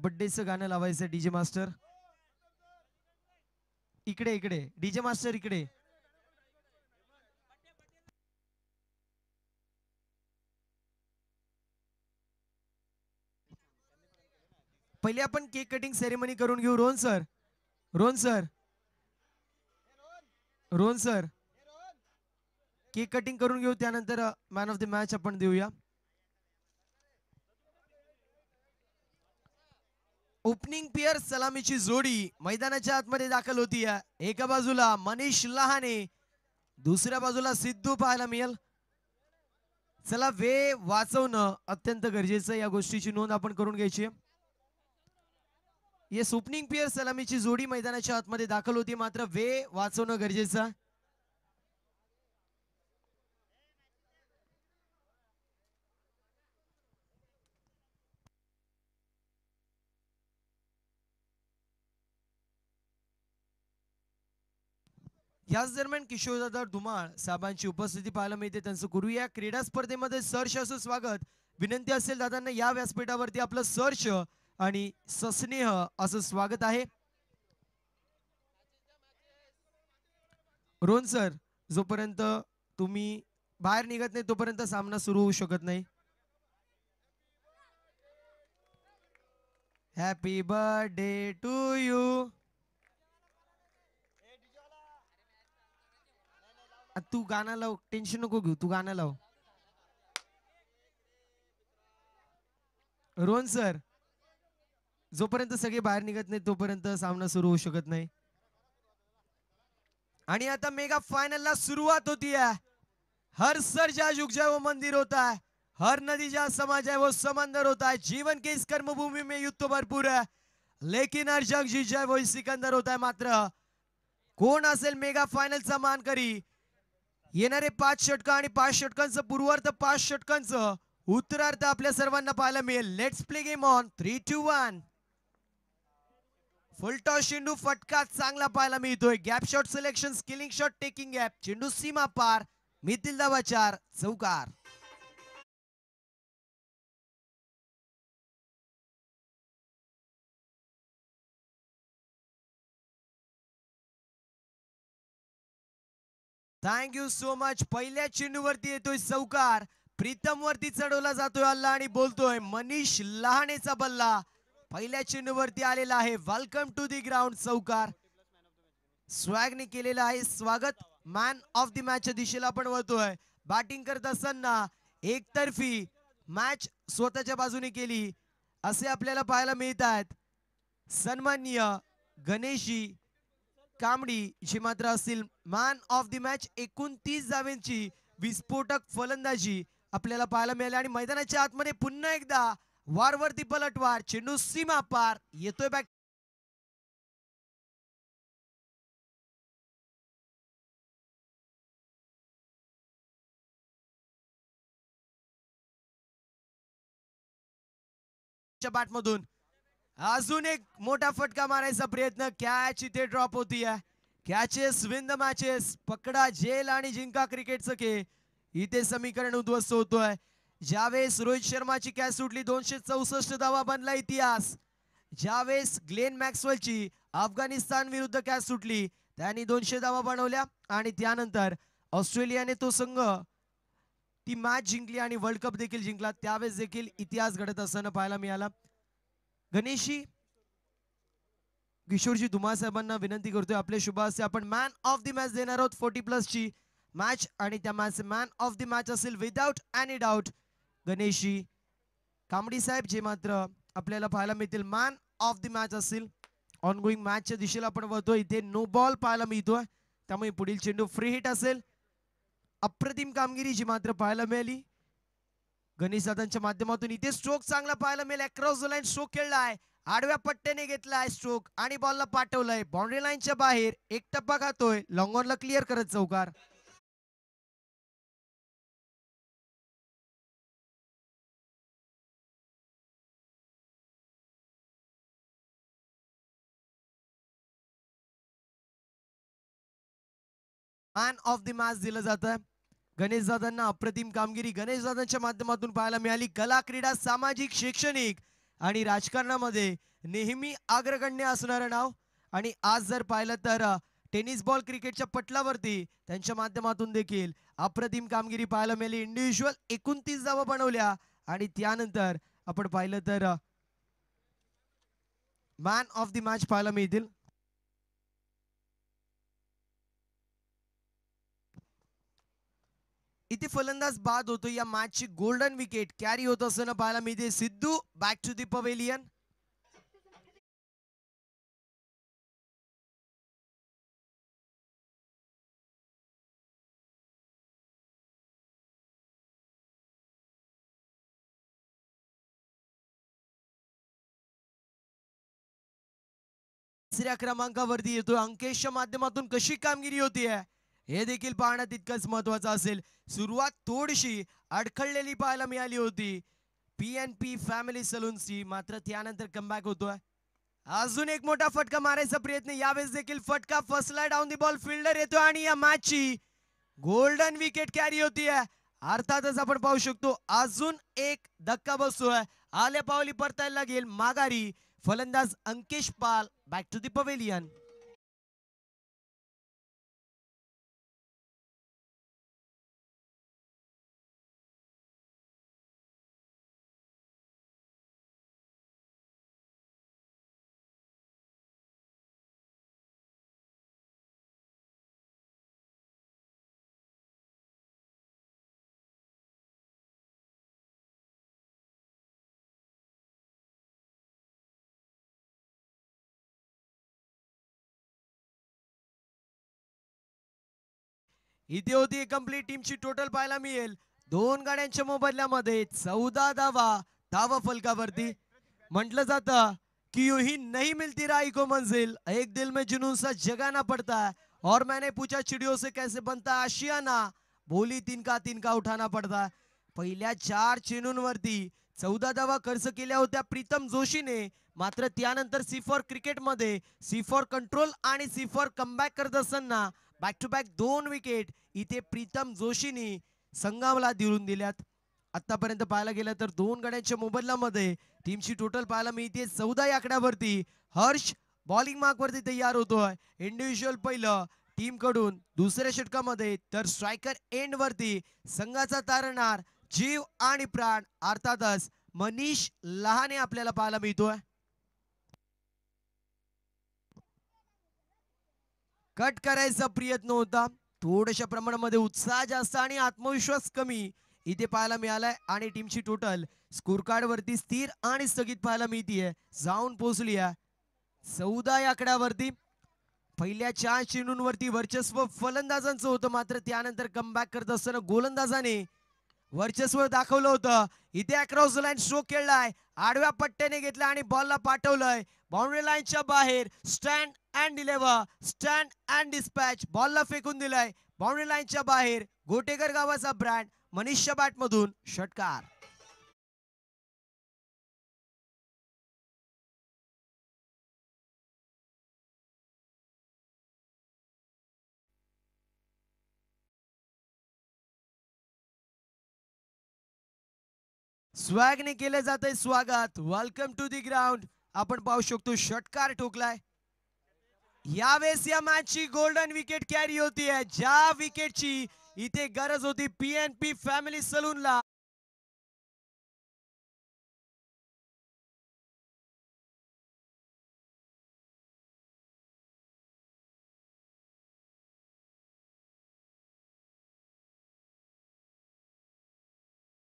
बर्थडेचं गाणं लावायचं DJ master. इकडे इकडे डीजे मास्टर इकडे. पहिले आपण केक कटिंग सेरेमनी करून घेऊ. Rohan sir, Rohan sir, Rohan sir, cake cutting करून घेऊ, त्यानंतर मॅन ऑफ द मॅच आपण देऊया. ओपनिंग पेयर सलामीची जोडी मैदानाच्या आतमध्ये दाखल होती. एका बाजूला मनीष लहाने, दुसऱ्या बाजूला सिद्धू पाहायला मिळेल. चला, वेळ वाचवणं अत्यंत गरजेचं, या गोष्टीची नोंद आपण करून घ्यायची. येस, ओपनिंग पेयर सलामीची जोडी मैदानाच्या आतमध्ये दाखल होती, मात्र वेळ वाचवणं गरजेचं. याच दरम्यान किशोरदादा धुमाळ साहेबांची उपस्थिती पाहायला मिळते. त्यांचं करूया क्रीडा स्पर्धेमध्ये सहर्ष असं स्वागत. विनंती असेल दादांना या व्यासपीठावरती आपलं सहर्ष आणि सस्नेह असं स्वागत आहे. रोहन सर, जोपर्यंत तुम्ही बाहेर निघत नाही तोपर्यंत सामना सुरू होऊ शकत नाही. Happy birthday to you. तू गाणं लाव, टेन्शन नको घेऊ, तू गाणं लाव. रोहन सर, जोपर्यंत सगळे बाहेर निघत नाही तोपर्यंत सामना सुरू होऊ शकत नाही. आणि आता मेगा फाइनल ला सुरुवात होती है. हर सर जा झुक जाए वो मंदिर होता है, हर नदी जा समा जाए वो समंदर होता है. जीवन के इस कर्मभूमि में युद्ध तो भरपूर है, लेकिन हर जग जीत जाए वो सिकंदर होता है. मात्र कोण असेल मेगा फायनलचा मानकरी? येणारे 5 षटक आणि 5 षटकांचं पूर्वार्ध, 5 षटकांचं उत्तरार्ध आपल्या सर्वांना पाहायला मिळेल. Let's play game on 3, 2, 1. Full toss चेंडू, फटका चांगला पाहायला मिळतोय. Gap shot selection, skilling shot, taking gap. चेंडू सीमा पार, मितील धावा 4, चौकार. Thank you so much. पहिल्या चेंडूवरती येतोय चौकार. प्रीतम वरती चढवला जातोय हल्ला आणि बोलतोय मनीष लहानेचा बल्ला पहिल्या चेंडूवरती आलेला आहे. वेलकम टू दी ग्राउंड, चौकार. स्वॅगने केलेलं आहे स्वागत. मॅन ऑफ द मॅचच्या दिशेला आपण वळतोय. बॅटिंग करत असताना एकतर्फी मॅच स्वतःच्या बाजूने केली असे आपल्याला पाहायला मिळत आहेत. सन्माननीय गणेशी कामडी जी मात्र असतील मॅन ऑफ द मॅच. 29 धावांची विस्फोटक फलंदाजी आपल्याला पाहायला मिळाली आणि मैदानाच्या आतमध्ये पुन्हा एकदा वारवरती पलटवार. चेंडू सीमा पार येतोय बॅक. बॅटमधून अजून एक मोठा फटका मारायचा प्रयत्न. कॅच इथे ड्रॉप होती आहे. Catches win the matches. पकडा जेल आणि जिंका क्रिकेटचं खेळ. इथे समीकरण उद्ध्वस्त होतोय. ज्यावेळेस रोहित शर्माची कॅच सुटली 264 धावा बनला इतिहास. ज्यावेळेस ग्लेन मॅक्सवेलची अफगाणिस्तान विरुद्ध कॅच सुटली त्यांनी 200 धावा बनवल्या आणि त्यानंतर ऑस्ट्रेलियाने तो संघ ती मॅच जिंकली आणि वर्ल्ड कप देखील जिंकला. त्यावेळेस देखील इतिहास घडत असताना पाहायला मिळाला. गणेशजी, किशोरजी धुमाळ साहेबांना विनंती करतोय आपले शुभ हस्ते आपण मॅन ऑफ द मॅच देणार आहोत. 40+ ची मॅच आणि त्या match man of the match असेल without any doubt Ganeshji Kamdi साहेब, जे मात्र आपल्याला पाहायला मिळतील मॅन ऑफ द मॅच असतील. ऑनगोईंग मॅचच्या दिशेला आपण वळतोय. इथे नो बॉल पाहायला मिळतोय, त्यामुळे पुढील चेंडू फ्री हिट असेल. अप्रतिम कामगिरी जी मात्र पाहायला मिळाली गणेश दादांच्या माध्यमातून. इथे स्ट्रोक चांगला पाहायला मिळेल. अक्रॉस द लाईन स्ट्रोक खेळलाय, आडव्या पट्ट्याने घेतलाय स्ट्रोक आणि बॉलला पाठवलंय बाउंड्री लाईनच्या बाहेर. एक टप्पा खातोय, लॉंग ऑनला क्लिअर करत चौकार. मॅन ऑफ द मॅच दिलं जातं गणेश दादांना. अप्रतिम कामगिरी गणेश दादांच्या माध्यमातून पाहायला मिळाली. कला, क्रीडा, सामाजिक, शैक्षणिक आणि राजकारणामध्ये नेहमी अग्रगण्य असणारं नाव. आणि आज जर पाहिलं तर टेनिस बॉल क्रिकेटच्या पटलावरती त्यांच्या माध्यमातून देखील अप्रतिम कामगिरी पाहायला मिळाली. इंडिव्हिज्युअल 29 धावा बनवल्या आणि त्यानंतर आपण पाहिलं तर मॅन ऑफ द मॅच पाहायला मिळतील. इथे फलंदाज बाद होतो. या मॅचची गोल्डन विकेट कॅरी होत असताना पाहायला मिळते. Sidhu back to the pavilion. तिसऱ्या क्रमांकावरती येतो. अंकेशच्या माध्यमातून कशी कामगिरी होतीये हे देखील पाहणं तितकंच महत्वाचं असेल. सुरुवात थोडीशी अडखळलेली पाहायला मिळाली होती PNP फॅमिली सलूनची, मात्र त्यानंतर कमबॅक होतोय. अजून एक मोठा फटका मारायचा प्रयत्न. यावेळेस देखील फटका फसलाय. डाऊन दी बॉल फिल्डर येतो आणि या मॅचची गोल्डन विकेट कॅरी होतीये. अर्थातच आपण पाहू शकतो अजून एक धक्का बसतोय. आल्या पावली परतायला लागेल माघारी फलंदाज Ankesh Pal. Back to the pavilion. इथे होती कंप्लीट टीमची टोटल पाहायला मिळेल. दोन गाड्यांच्या मोबदल्यामध्ये 14 धावा धावा फलकावरती. म्हटलं जातं कि यूं ही नहीं मिलती राही को मंजिल, एक दिल में जुनून सा जगाना पड़ता है, और मैंने पूछा चिड़ियों से कैसे बनता है आशियाना, बोली तिनका उठाना पड़ता है. पहिल्या 4 चेंडूंवरती 14 धावा खर्च केल्या होत्या प्रीतम जोशीने. मात्र त्यानंतर सी फॉर क्रिकेटमध्ये सी फॉर कंट्रोल आणि सी फॉर कमबॅक करत असताना बॅक टू बॅक 2 विकेट इथे प्रीतम जोशीने संघाला देऊन दिल्यात. आतापर्यंत पाहायला गेलं तर 2 गड्यांच्या मोबदल्यामध्ये टीमची टोटल पाहायला मिळते 14 या आकड्यावरती. हर्ष बॉलिंग मार्क वरती तयार होतोय. इंडिव्हिज्युअल पहिलं टीम कडून दुसऱ्या षटकामध्ये, तर स्ट्रायकर एंड वरती संघाचा तारणार जीव आणि प्राण अर्थातच मनीष लहाने आपल्याला पाहायला मिळतोय. कट करायचा प्रयत्न होता. थोड्याशा प्रमाणामध्ये उत्साह जास्त आणि आत्मविश्वास कमी इथे पाहायला मिळालाय. आणि टीमची टोटल स्कोर कार्ड वरती स्थिर आणि स्थगित पाहायला मिळतीये. जाऊन पोहोचली आहे 14 या आकड्यावरती. पहिल्या 4 चेंडूंवरती वर्चस्व फलंदाजांचं होतं, मात्र त्यानंतर कमबॅक करत असताना गोलंदाजाने वर्चस्व दाखवलं होतं. इथे अक्रॉस लाईन स्ट्रोक खेळलाय. आडव्या पट्ट्याने घेतला आणि बॉलला पाठवलंय बाउंड्री लाईनच्या बाहेर. Stand and deliver, stand and dispatch. बॉलला फेकून दिलाय बाउंड्री लाईनच्या बाहेर. गोटेकर गावाचा ब्रँड मनीषच्या बॅटमधून षटकार. स्वॅगने केलं जातंय स्वागत. Welcome to the ground. आपण पाहू शकतो षटकार ठोकलाय. यावेळेस या मॅचची गोल्डन विकेट कॅरी होतीये, ज्या विकेटची इथे गरज होती PNP फॅमिली सलूनला.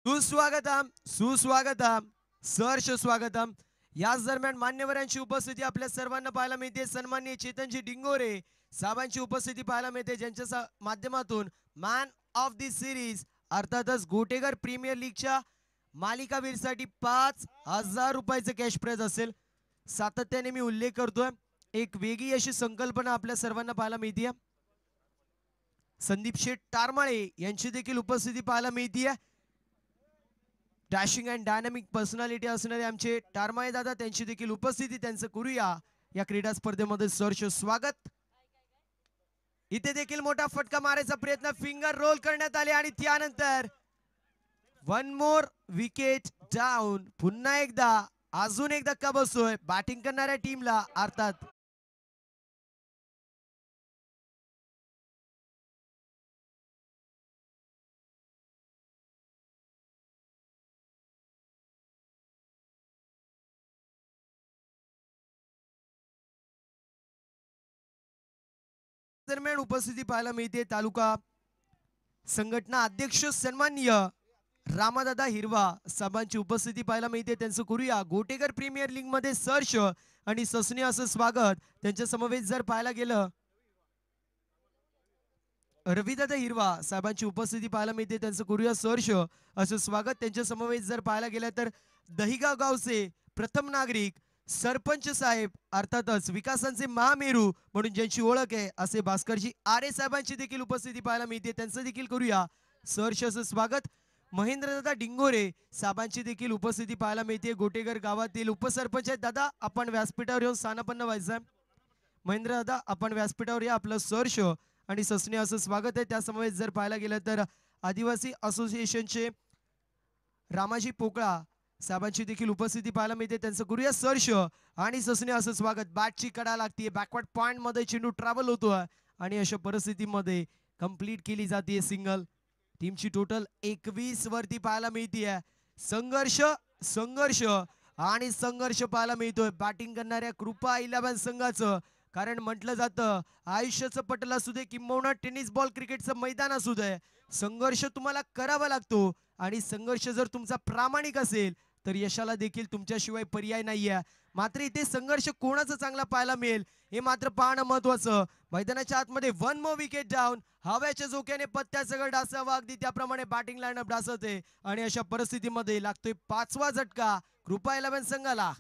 सुस्वागतम सुस्वागतम सहर्ष स्वागतम. याच दरम्यान मान्यवरांची उपस्थिती आपल्या सर्वांना पाहायला मिळते. सन्माननीय चेतनजी डिंगोरे साहेबांची उपस्थिती पाहायला मिळते, ज्यांच्या माध्यमातून मॅन ऑफ द सिरीज अर्थातच गोटेगर प्रीमियर लीगच्या मालिकावीरसाठी 5,000 रुपयाचं कॅश प्राइज असेल. सातत्याने मी उल्लेख करतोय, एक वेगळी अशी संकल्पना आपल्या सर्वांना पाहायला मिळते. संदीप शेठ टारमाळे यांची देखील उपस्थिती पाहायला मिळते. डॅशिंग अँड डायनामिक पर्सनॅलिटी असणारे आमचे टारमाळे दादा, त्यांची देखील उपस्थिती त्यांचं करूया या क्रीडा स्पर्धेमध्ये. सहर्ष स्वागत. इथे देखील मोठा फटका मारायचा प्रयत्न, फिंगर रोल करण्यात आले आणि त्यानंतर वन मोर विकेट डाऊन. पुन्हा एकदा अजून एक धक्का बसतोय बॅटिंग करणाऱ्या टीमला अर्थात दरम्यान उपस्थिती पाहायला मिळते तालुका संघटना अध्यक्ष सन्माननीय रामादादा हिरवा साहेबांची उपस्थिती पाहायला मिळते. त्यांचं करूया गोटेकर प्रीमियर लीग मध्ये सहर्ष आणि ससनी असं स्वागत. त्यांच्या समवेत जर पाहायला गेलं रविदादा हिरवा साहेबांची उपस्थिती पाहायला मिळते. त्यांचं करूया सहर्ष असं स्वागत. त्यांच्या समवेत जर पाहायला गेलं तर दहिगाव गावचे प्रथम नागरिक सरपंच साहेब अर्थातच विकासांचे महामेरू म्हणून ज्यांची ओळख आहे असे भास्करजी आरे साहेबांची देखील उपस्थिती पाहायला मिळते. त्यांचं देखील करूया सहर्ष असं स्वागत. महेंद्रदादा डिंगोरे साहेबांची देखील उपस्थिती पाहायला मिळते. गोटेगर गावातील उपसरपंच आहेत. दादा आपण व्यासपीठावर येऊन स्थानापन्न व्हायचं. महेंद्र दादा आपण व्यासपीठावर या. आपलं सहर्ष आणि ससने असं स्वागत आहे. त्यासमवेत जर पाहायला गेलं तर आदिवासी असोसिएशनचे रामाजी पोकळा साहेबांची देखील उपस्थिती पाहायला मिळते. त्यांचं करूया सहर्ष आणि ससने असं स्वागत. बॅटची कडा लागते बॅकवर्ड पॉइंट मध्ये चेंडू ट्रॅव्हल होतो आणि अशा परिस्थितीमध्ये कंप्लीट केली जाते सिंगल. टीमची टोटल 21 वरती पाहायला मिळते. संघर्ष संघर्ष आणि संघर्ष पाहायला मिळतोय बॅटिंग करणाऱ्या कृपा 11 संघाचं. कारण म्हटलं जातं आयुष्याचं पटल असू दे किंबहुना टेनिस बॉल क्रिकेटचं मैदान असू दे संघर्ष तुम्हाला करावा लागतो आणि संघर्ष जर तुमचा प्रामाणिक असेल तर यशाला देखील तुमच्याशिवाय पर्याय नाहीये. मात्र इथे संघर्ष कोणाचा चांगला पाहायला मिळेल हे मात्र पाहणं महत्वाचं. मैदानाच्या आतमध्ये 1 मोर विकेट डाऊन. हव्याच्या झोक्याने पत्त्या सगळं डासावं अगदी त्याप्रमाणे बॅटिंग लाईनअप डासते आणि अशा परिस्थितीमध्ये लागतोय 5वा झटका कृपा 11 संघाला.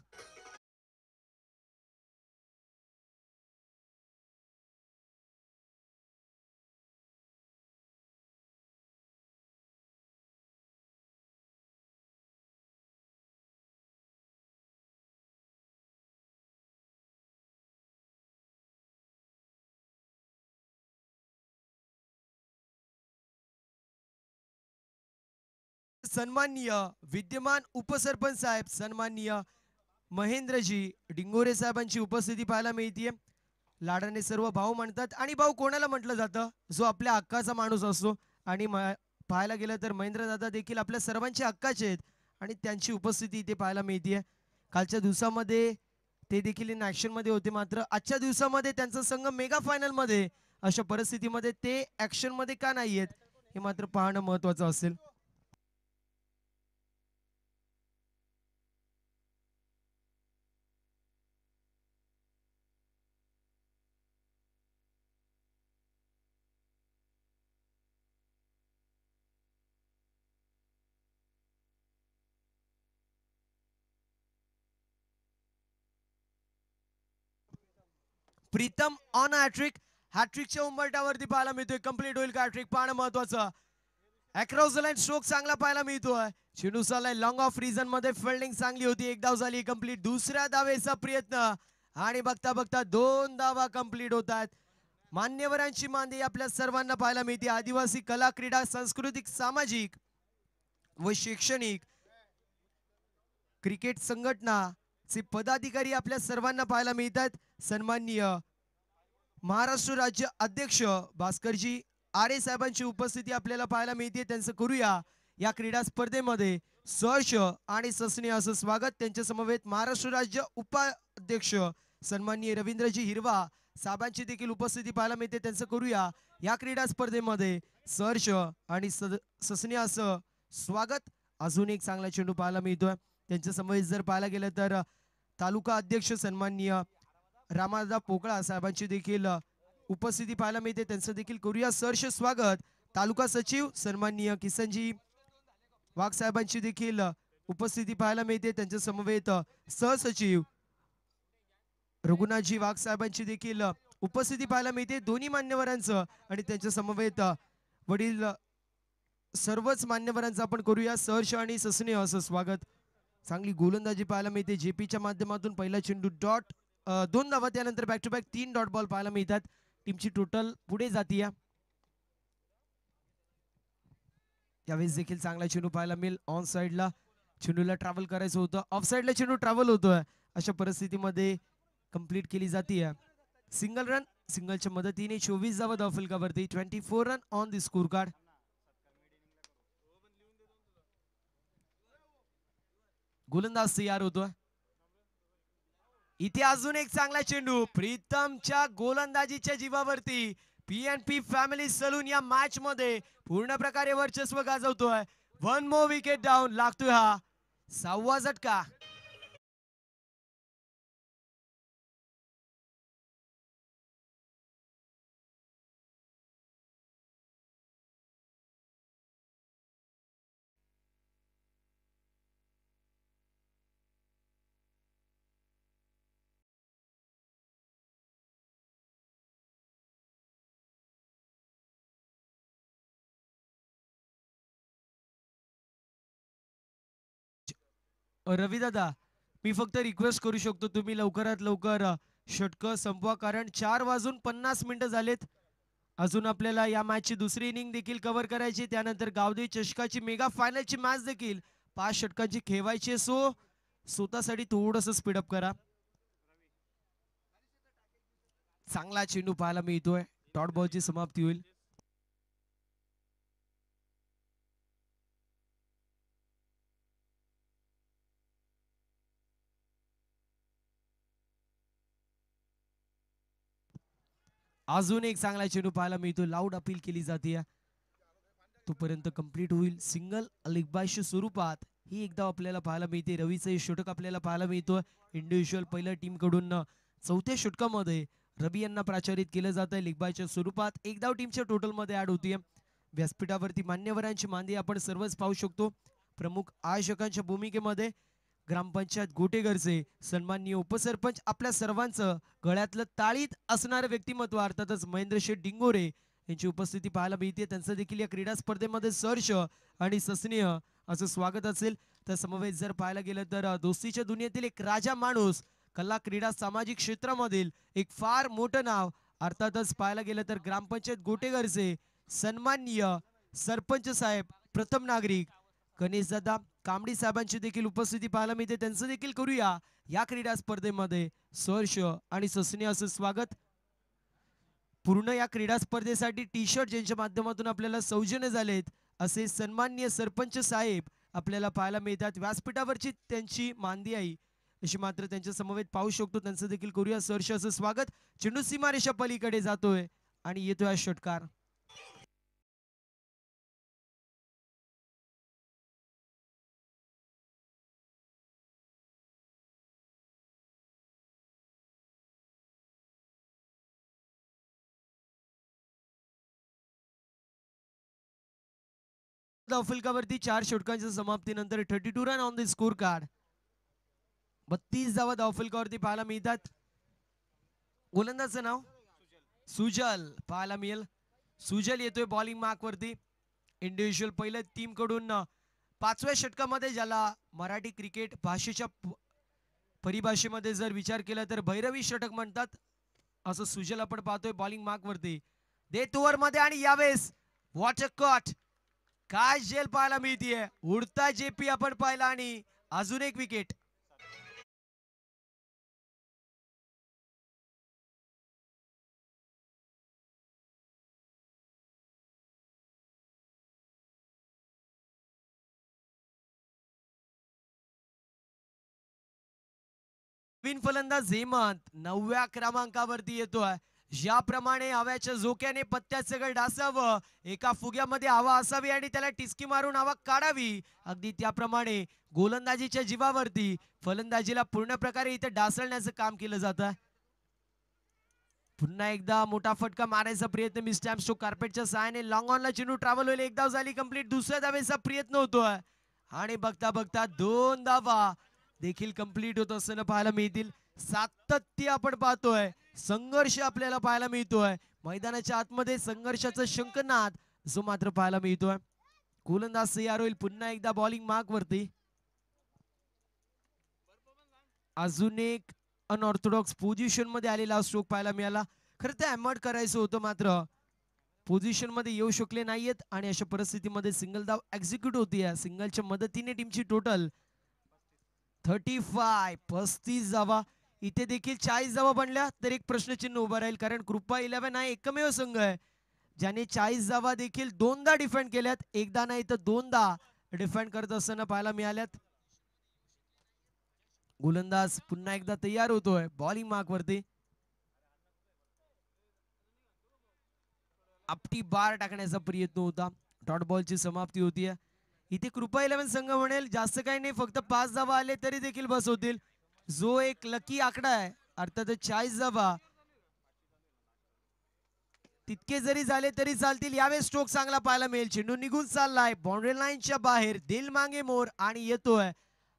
सन्माननीय विद्यमान उपसरपंच साहेब सन्माननीय महेंद्रजी डिंगोरे साहेबांची उपस्थिती पाहायला मिळते. लाडाने सर्व भाऊ म्हणतात आणि भाऊ कोणाला म्हटलं जातं जो आपल्या हक्काचा माणूस असतो आणि पाहायला गेलं तर महेंद्र दादा देखील आपल्या सर्वांचे हक्काचे आहेत आणि त्यांची उपस्थिती इथे पाहायला मिळते. कालच्या दिवसामध्ये ते देखील इन ऍक्शन मध्ये होते मात्र आजच्या दिवसामध्ये त्यांचा संघ मेगा फायनल मध्ये अशा परिस्थितीमध्ये ते ऍक्शन मध्ये का नाहीयेत हे मात्र पाहणं महत्वाचं असेल. प्रीतम ऑन हॅट्रिक हॅट्रिकच्या उंबरट्यावरती पाहायला मिळतोय. कंप्लीट होईल का हॅट्रिक पाहणं महत्वाचं. अक्रॉस द लाईन स्ट्रोक चांगला पाहायला मिळतोय. चेंडू चाललाय लॉंग ऑफ रिझन मध्ये फिल्डिंग चांगली होती. एक धाव झाली कंप्लीट. दुसऱ्या धावेचा प्रयत्न आणि बघता बघता 2 धावा कंप्लीट होतात. मान्यवरांची मांदी आपल्या सर्वांना पाहायला मिळते. आदिवासी कला क्रीडा सांस्कृतिक सामाजिक व शैक्षणिक क्रिकेट संघटनाचे पदाधिकारी आपल्या सर्वांना पाहायला मिळतात. सन्माननीय महाराष्ट्र राज्य अध्यक्ष भास्करजी आरे साहेबांची उपस्थिती आपल्याला पाहायला मिळते. त्यांचं करूया या क्रीडा स्पर्धेमध्ये सहर्ष आणि ससनी असं स्वागत. त्यांच्या समवेत महाराष्ट्र राज्य उपाध्यक्ष सन्माननीय रवींद्रजी हिरवा साहेबांची देखील उपस्थिती पाहायला मिळते. त्यांचं करूया या क्रीडा स्पर्धेमध्ये सहर्ष आणि ससनी असं स्वागत. अजून एक चांगला चेंडू पाहायला मिळतोय. त्यांच्या समवेत जर पाहायला गेलं तर तालुका अध्यक्ष सन्माननीय रामादा पोकळा साहेबांची देखील उपस्थिती पाहायला मिळते. त्यांचं देखील करूया सहर्ष स्वागत. तालुका सचिव सन्माननीय किसनजी वाघ साहेबांची देखील उपस्थिती पाहायला मिळते. त्यांच्या समवेत सहसचिव रघुनाथजी वाघ साहेबांची देखील उपस्थिती पाहायला मिळते. दोन्ही मान्यवरांचं आणि त्यांच्या समवेत वडील सर्वच मान्यवरांचं आपण करूया सहर्ष आणि ससने असं स्वागत. चांगली गोलंदाजी पाहायला मिळते. जेपीच्या माध्यमातून पहिला चेंडू डॉट 2 धावा त्यानंतर back to back 3 dot ball पाहायला मिळतात. टीमची टोटल पुढे जाते. त्यावेळेस देखील चांगला चेंडू पाहायला मिळेल ऑन साइडला. चेंडूला ट्रॅव्हल करायचं होतं, ऑफ साईडला चेंडू ट्रॅव्हल होतोय, अशा परिस्थितीमध्ये कंप्लीट केली जाते. सिंगल रन, सिंगलच्या मदतीने 24 धावा धावफलकावरती, 24 run on the score card. गोलंदाज तयार होतोय. इथे अजून एक चांगला चेंडू प्रीतमच्या गोलंदाजीच्या जीवावरती. पीएनपी फॅमिली सलून या मॅच मध्ये पूर्ण प्रकारे वर्चस्व गाजवतोय. वन मोर विकेट डाऊन, लागतोय हा 6वा झटका. रवी दादा, मी फक्त रिक्वेस्ट करू शकतो, तुम्ही लवकरात लवकर षटक संपवा, कारण 4:50 झालेत. अजून आपल्याला या मॅचची दुसरी इनिंग देखील कव्हर करायची, त्यानंतर गावदेवी चषकाची मेगा फायनलची मॅच देखील 5 षटकांची खेळवायची. सो स्वतःसाठी थोडंसं स्पीडअप करा. चांगला चेंडू पाहायला मिळतोय, डॉट बॉलची समाप्ती होईल. अजून एक चांगला चेंडू पाहायला मिळतो, लाऊड अपील केली जाते, तोपर्यंत कंप्लीट होईल. सिंगल लिगबायच्या स्वरूपात ही एकदा आपल्याला पाहायला मिळते. रवीचं षटक आपल्याला पाहायला मिळतो. इंडिव्हिज्युअल पहिल्या टीम कडून 4थ्या षटकामध्ये रवी यांना प्राचारित केलं जात आहे. लिगबायच्या स्वरूपात एक धाव टीमच्या टोटल मध्ये ऍड होतीये. व्यासपीठावरती मान्यवरांची मांदी आपण सर्वच पाहू शकतो. प्रमुख आयोजकांच्या भूमिकेमध्ये ग्रामपंचायत गोटेघरचे सन्माननीय उपसरपंच, आपल्या सर्वांचं गळ्यातलं ताळीत असणारं व्यक्तिमत्व अर्थातच महेंद्र शेठ डिंगोरे यांची उपस्थिती पाहायला मिळते. त्यांचं देखील या क्रीडा स्पर्धेमध्ये सहर्ष आणि सस्नेह असं स्वागत असेल. तर समवेत जर पाहायला गेलं तर दोस्तीच्या दुनियेतील एक राजा माणूस, कला क्रीडा सामाजिक क्षेत्रामधील एक फार मोठं नाव, अर्थातच पाहायला गेलं तर ग्रामपंचायत गोटेघरचे सन्माननीय सरपंच साहेब, प्रथम नागरिक गणेशदादा कांबडी साहेबांची देखील उपस्थिती पाहायला मिळते. त्यांचं देखील करूया या क्रीडा स्पर्धेमध्ये सहर्ष आणि सस्नेह असं स्वागत. पूर्ण या क्रीडा स्पर्धेसाठी टी शर्ट ज्यांच्या माध्यमातून आपल्याला सौजन्य झालेत असे सन्माननीय सरपंच साहेब आपल्याला पाहायला मिळतात. व्यासपीठावरची त्यांची मांदी आई अशी मात्र त्यांच्या समवेत पाहू शकतो. त्यांचं देखील करूया सहर्ष असं स्वागत. चेंडू सीमारेषा पलीकडे जातोय आणि येतोय हा षटकार. धावफलकावरती 4 षटकांच्या समाप्तीनंतर 32 run on the score card. 32 धावा धावफलकावरती पाहायला मिळतात. गोलंदाजचं नाव सुजल पाहायला मिळेल. सुजल येतोय बॉलिंग मार्क वरती. इंडिव्हिज्युअल पहिल्या टीम कडून 5व्या षटकामध्ये, ज्याला मराठी क्रिकेट भाषेच्या परिभाषेमध्ये जर विचार केला तर भैरवी षटक म्हणतात, असं सुजल आपण पाहतोय बॉलिंग मार्क वरती. डेथ ओव्हर मध्ये आणि यावेळेस वॉट अ कट, काय जेल पाहायला मिळतीये. उडता जेपी आपण पाहिला आणि अजून एक विकेट. नवीन फलंदाज हेमंत 9व्या क्रमांकावरती येतोय. ज्याप्रमाणे हव्याच्या झोक्याने पत्त्यात सगळं डासावं, एका फुग्यामध्ये हवा असावी आणि त्याला टिचकी मारून हवा काढावी, अगदी त्याप्रमाणे गोलंदाजीच्या जीवावरती फलंदाजीला पूर्ण प्रकारे इथे डासळण्याचं काम केलं जातं. पुन्हा एकदा मोठा फटका मारायचा प्रयत्न मिस्टॅम्प स्टोक कार्पेटच्या सहाय्याने लॉंग ऑनला चेंडू ट्रॅव्हल होईल. एक धाव झाली कंप्लीट. दुसऱ्या धावेचा प्रयत्न होतोय आणि बघता बघता 2 धावा देखील कंप्लीट होत असताना पाहायला मिळतील. सातत्य आपण पाहतोय, संघर्ष आपल्याला पाहायला मिळतोय. मैदानाच्या आतमध्ये संघर्षाचा शंखनाद जो मात्र पाहायला मिळतोय. गोलंदाज तयार होईल पुन्हा एकदा बॉलिंग मार्क वरती. अजून एक अनऑर्थोडॉक्स पोझिशन मध्ये आलेला स्ट्रोक पाहायला मिळाला. खरं ते हॅमर्ड करायचं होतं, मात्र पोझिशन मध्ये येऊ शकले नाहीयेत आणि अशा परिस्थितीमध्ये सिंगल धाव एक्झिक्यूट होतीये. सिंगलच्या मदतीने टीमची टोटल 35 धावा. इथे देखील 40 धावा बनल्या तर एक प्रश्नचिन्ह उभं राहील, कारण कृपा 11 हा एकमेव संघ आहे ज्याने 40 धावा देखील दोनदा डिफेंड केल्यात, एकदा नाही तर दोनदा डिफेंड करत असताना पाहायला मिळाल्यात. गोलंदाज पुन्हा एकदा तयार होतोय बॉलिंग मार्क वरती. आपटी बार टाकण्याचा प्रयत्न होता. डॉट बॉलची समाप्ती होतीये. इथे कृपा 11 संघ म्हणेल जास्त काही नाही, फक्त 5 धावा आले तरी देखील बस होतील. जो एक लकी आकडा आहे अर्थात 40 धावा तितके जरी झाले तरी चालतील. यावेळेस स्ट्रोक चांगला पाहायला मिळेल. चेंडू निघून चाललाय बाउंड्री लाईनच्या बाहेर. दिल मांगे मोर आणि येतोय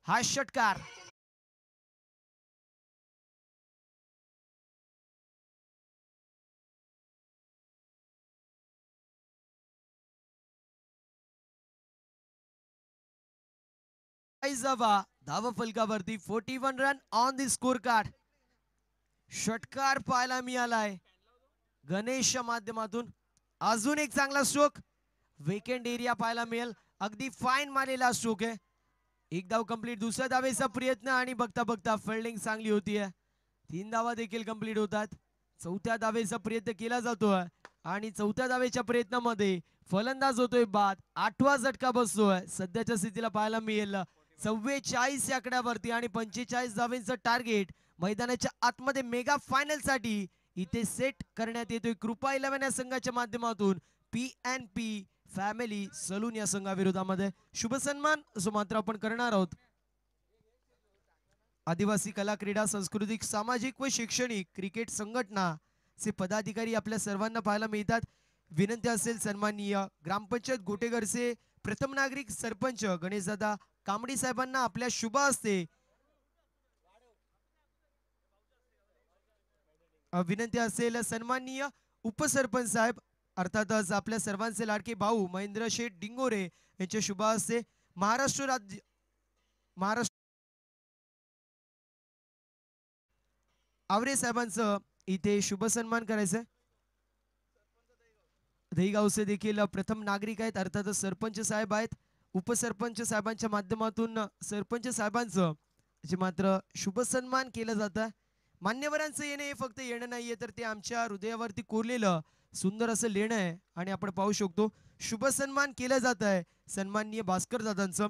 हा षटकार. धाव फलकावरती 41 run on the score card. षटकार पाहायला मिळालाय गणेशच्या माध्यमातून. अजून एक चांगला स्ट्रोक वेकेंड एरिया पाहायला मिळेल. अगदी फाईन मारलेला स्ट्रोक आहे. एक धाव कंप्लीट. दुसऱ्या धावेचा प्रयत्न आणि बघता बघता फिल्डिंग चांगली होतीये. 3 धावा देखील कंप्लीट होतात. चौथ्या धावेचा प्रयत्न केला जातोय आणि चौथ्या धावेच्या प्रयत्नामध्ये फलंदाज होतोय बाद. 8वा झटका बसतोय. सध्याच्या स्थितीला पाहायला मिळेल 44 या आकड्यावरती आणि 45 धावेचं टार्गेट मैदानाच्या आतमध्ये मेगा फायनल साठी इथे सेट करण्यात येतोय कृपा 11 या संघाच्या माध्यमातून. PNP फॅमिली सलून या संघाविरोधामध्ये शुभ सन्मान जो मात्र आपण करणार आहोत. आदिवासी कला क्रीडा सांस्कृतिक सामाजिक व शैक्षणिक क्रिकेट संघटना चे पदाधिकारी आपल्या सर्वांना पाहायला मिळतात. विनंती असेल सन्माननीय ग्रामपंचायत गोटेघरचे प्रथम नागरिक सरपंच गणेशदादा कांबडी साहेबांना आपल्या शुभ हस्ते विनंती असेल सन्माननीय उपसरपंच साहेब अर्थातच आपल्या सर्वांचे लाडके भाऊ महेंद्र शेठ डिंगोरे यांच्या शुभ हस्ते महाराष्ट्र आवरे साहेबांचं इथे शुभ सन्मान करायचंय. दहीगावचे देखील प्रथम नागरिक आहेत अर्थातच सरपंच साहेब आहेत. उपसरपंच साहेबांच्या माध्यमातून सरपंच साहेबांचं जे मात्र शुभ सन्मान केलं जातं. मान्यवरांचं येणं हे फक्त येणं नाहीये तर ते आमच्या हृदयावरती कोरलेलं सुंदर असं लेणं आहे आणि आपण पाहू शकतो शुभ सन्मान केलं जात आहे सन्माननीय भास्कर दादांचं.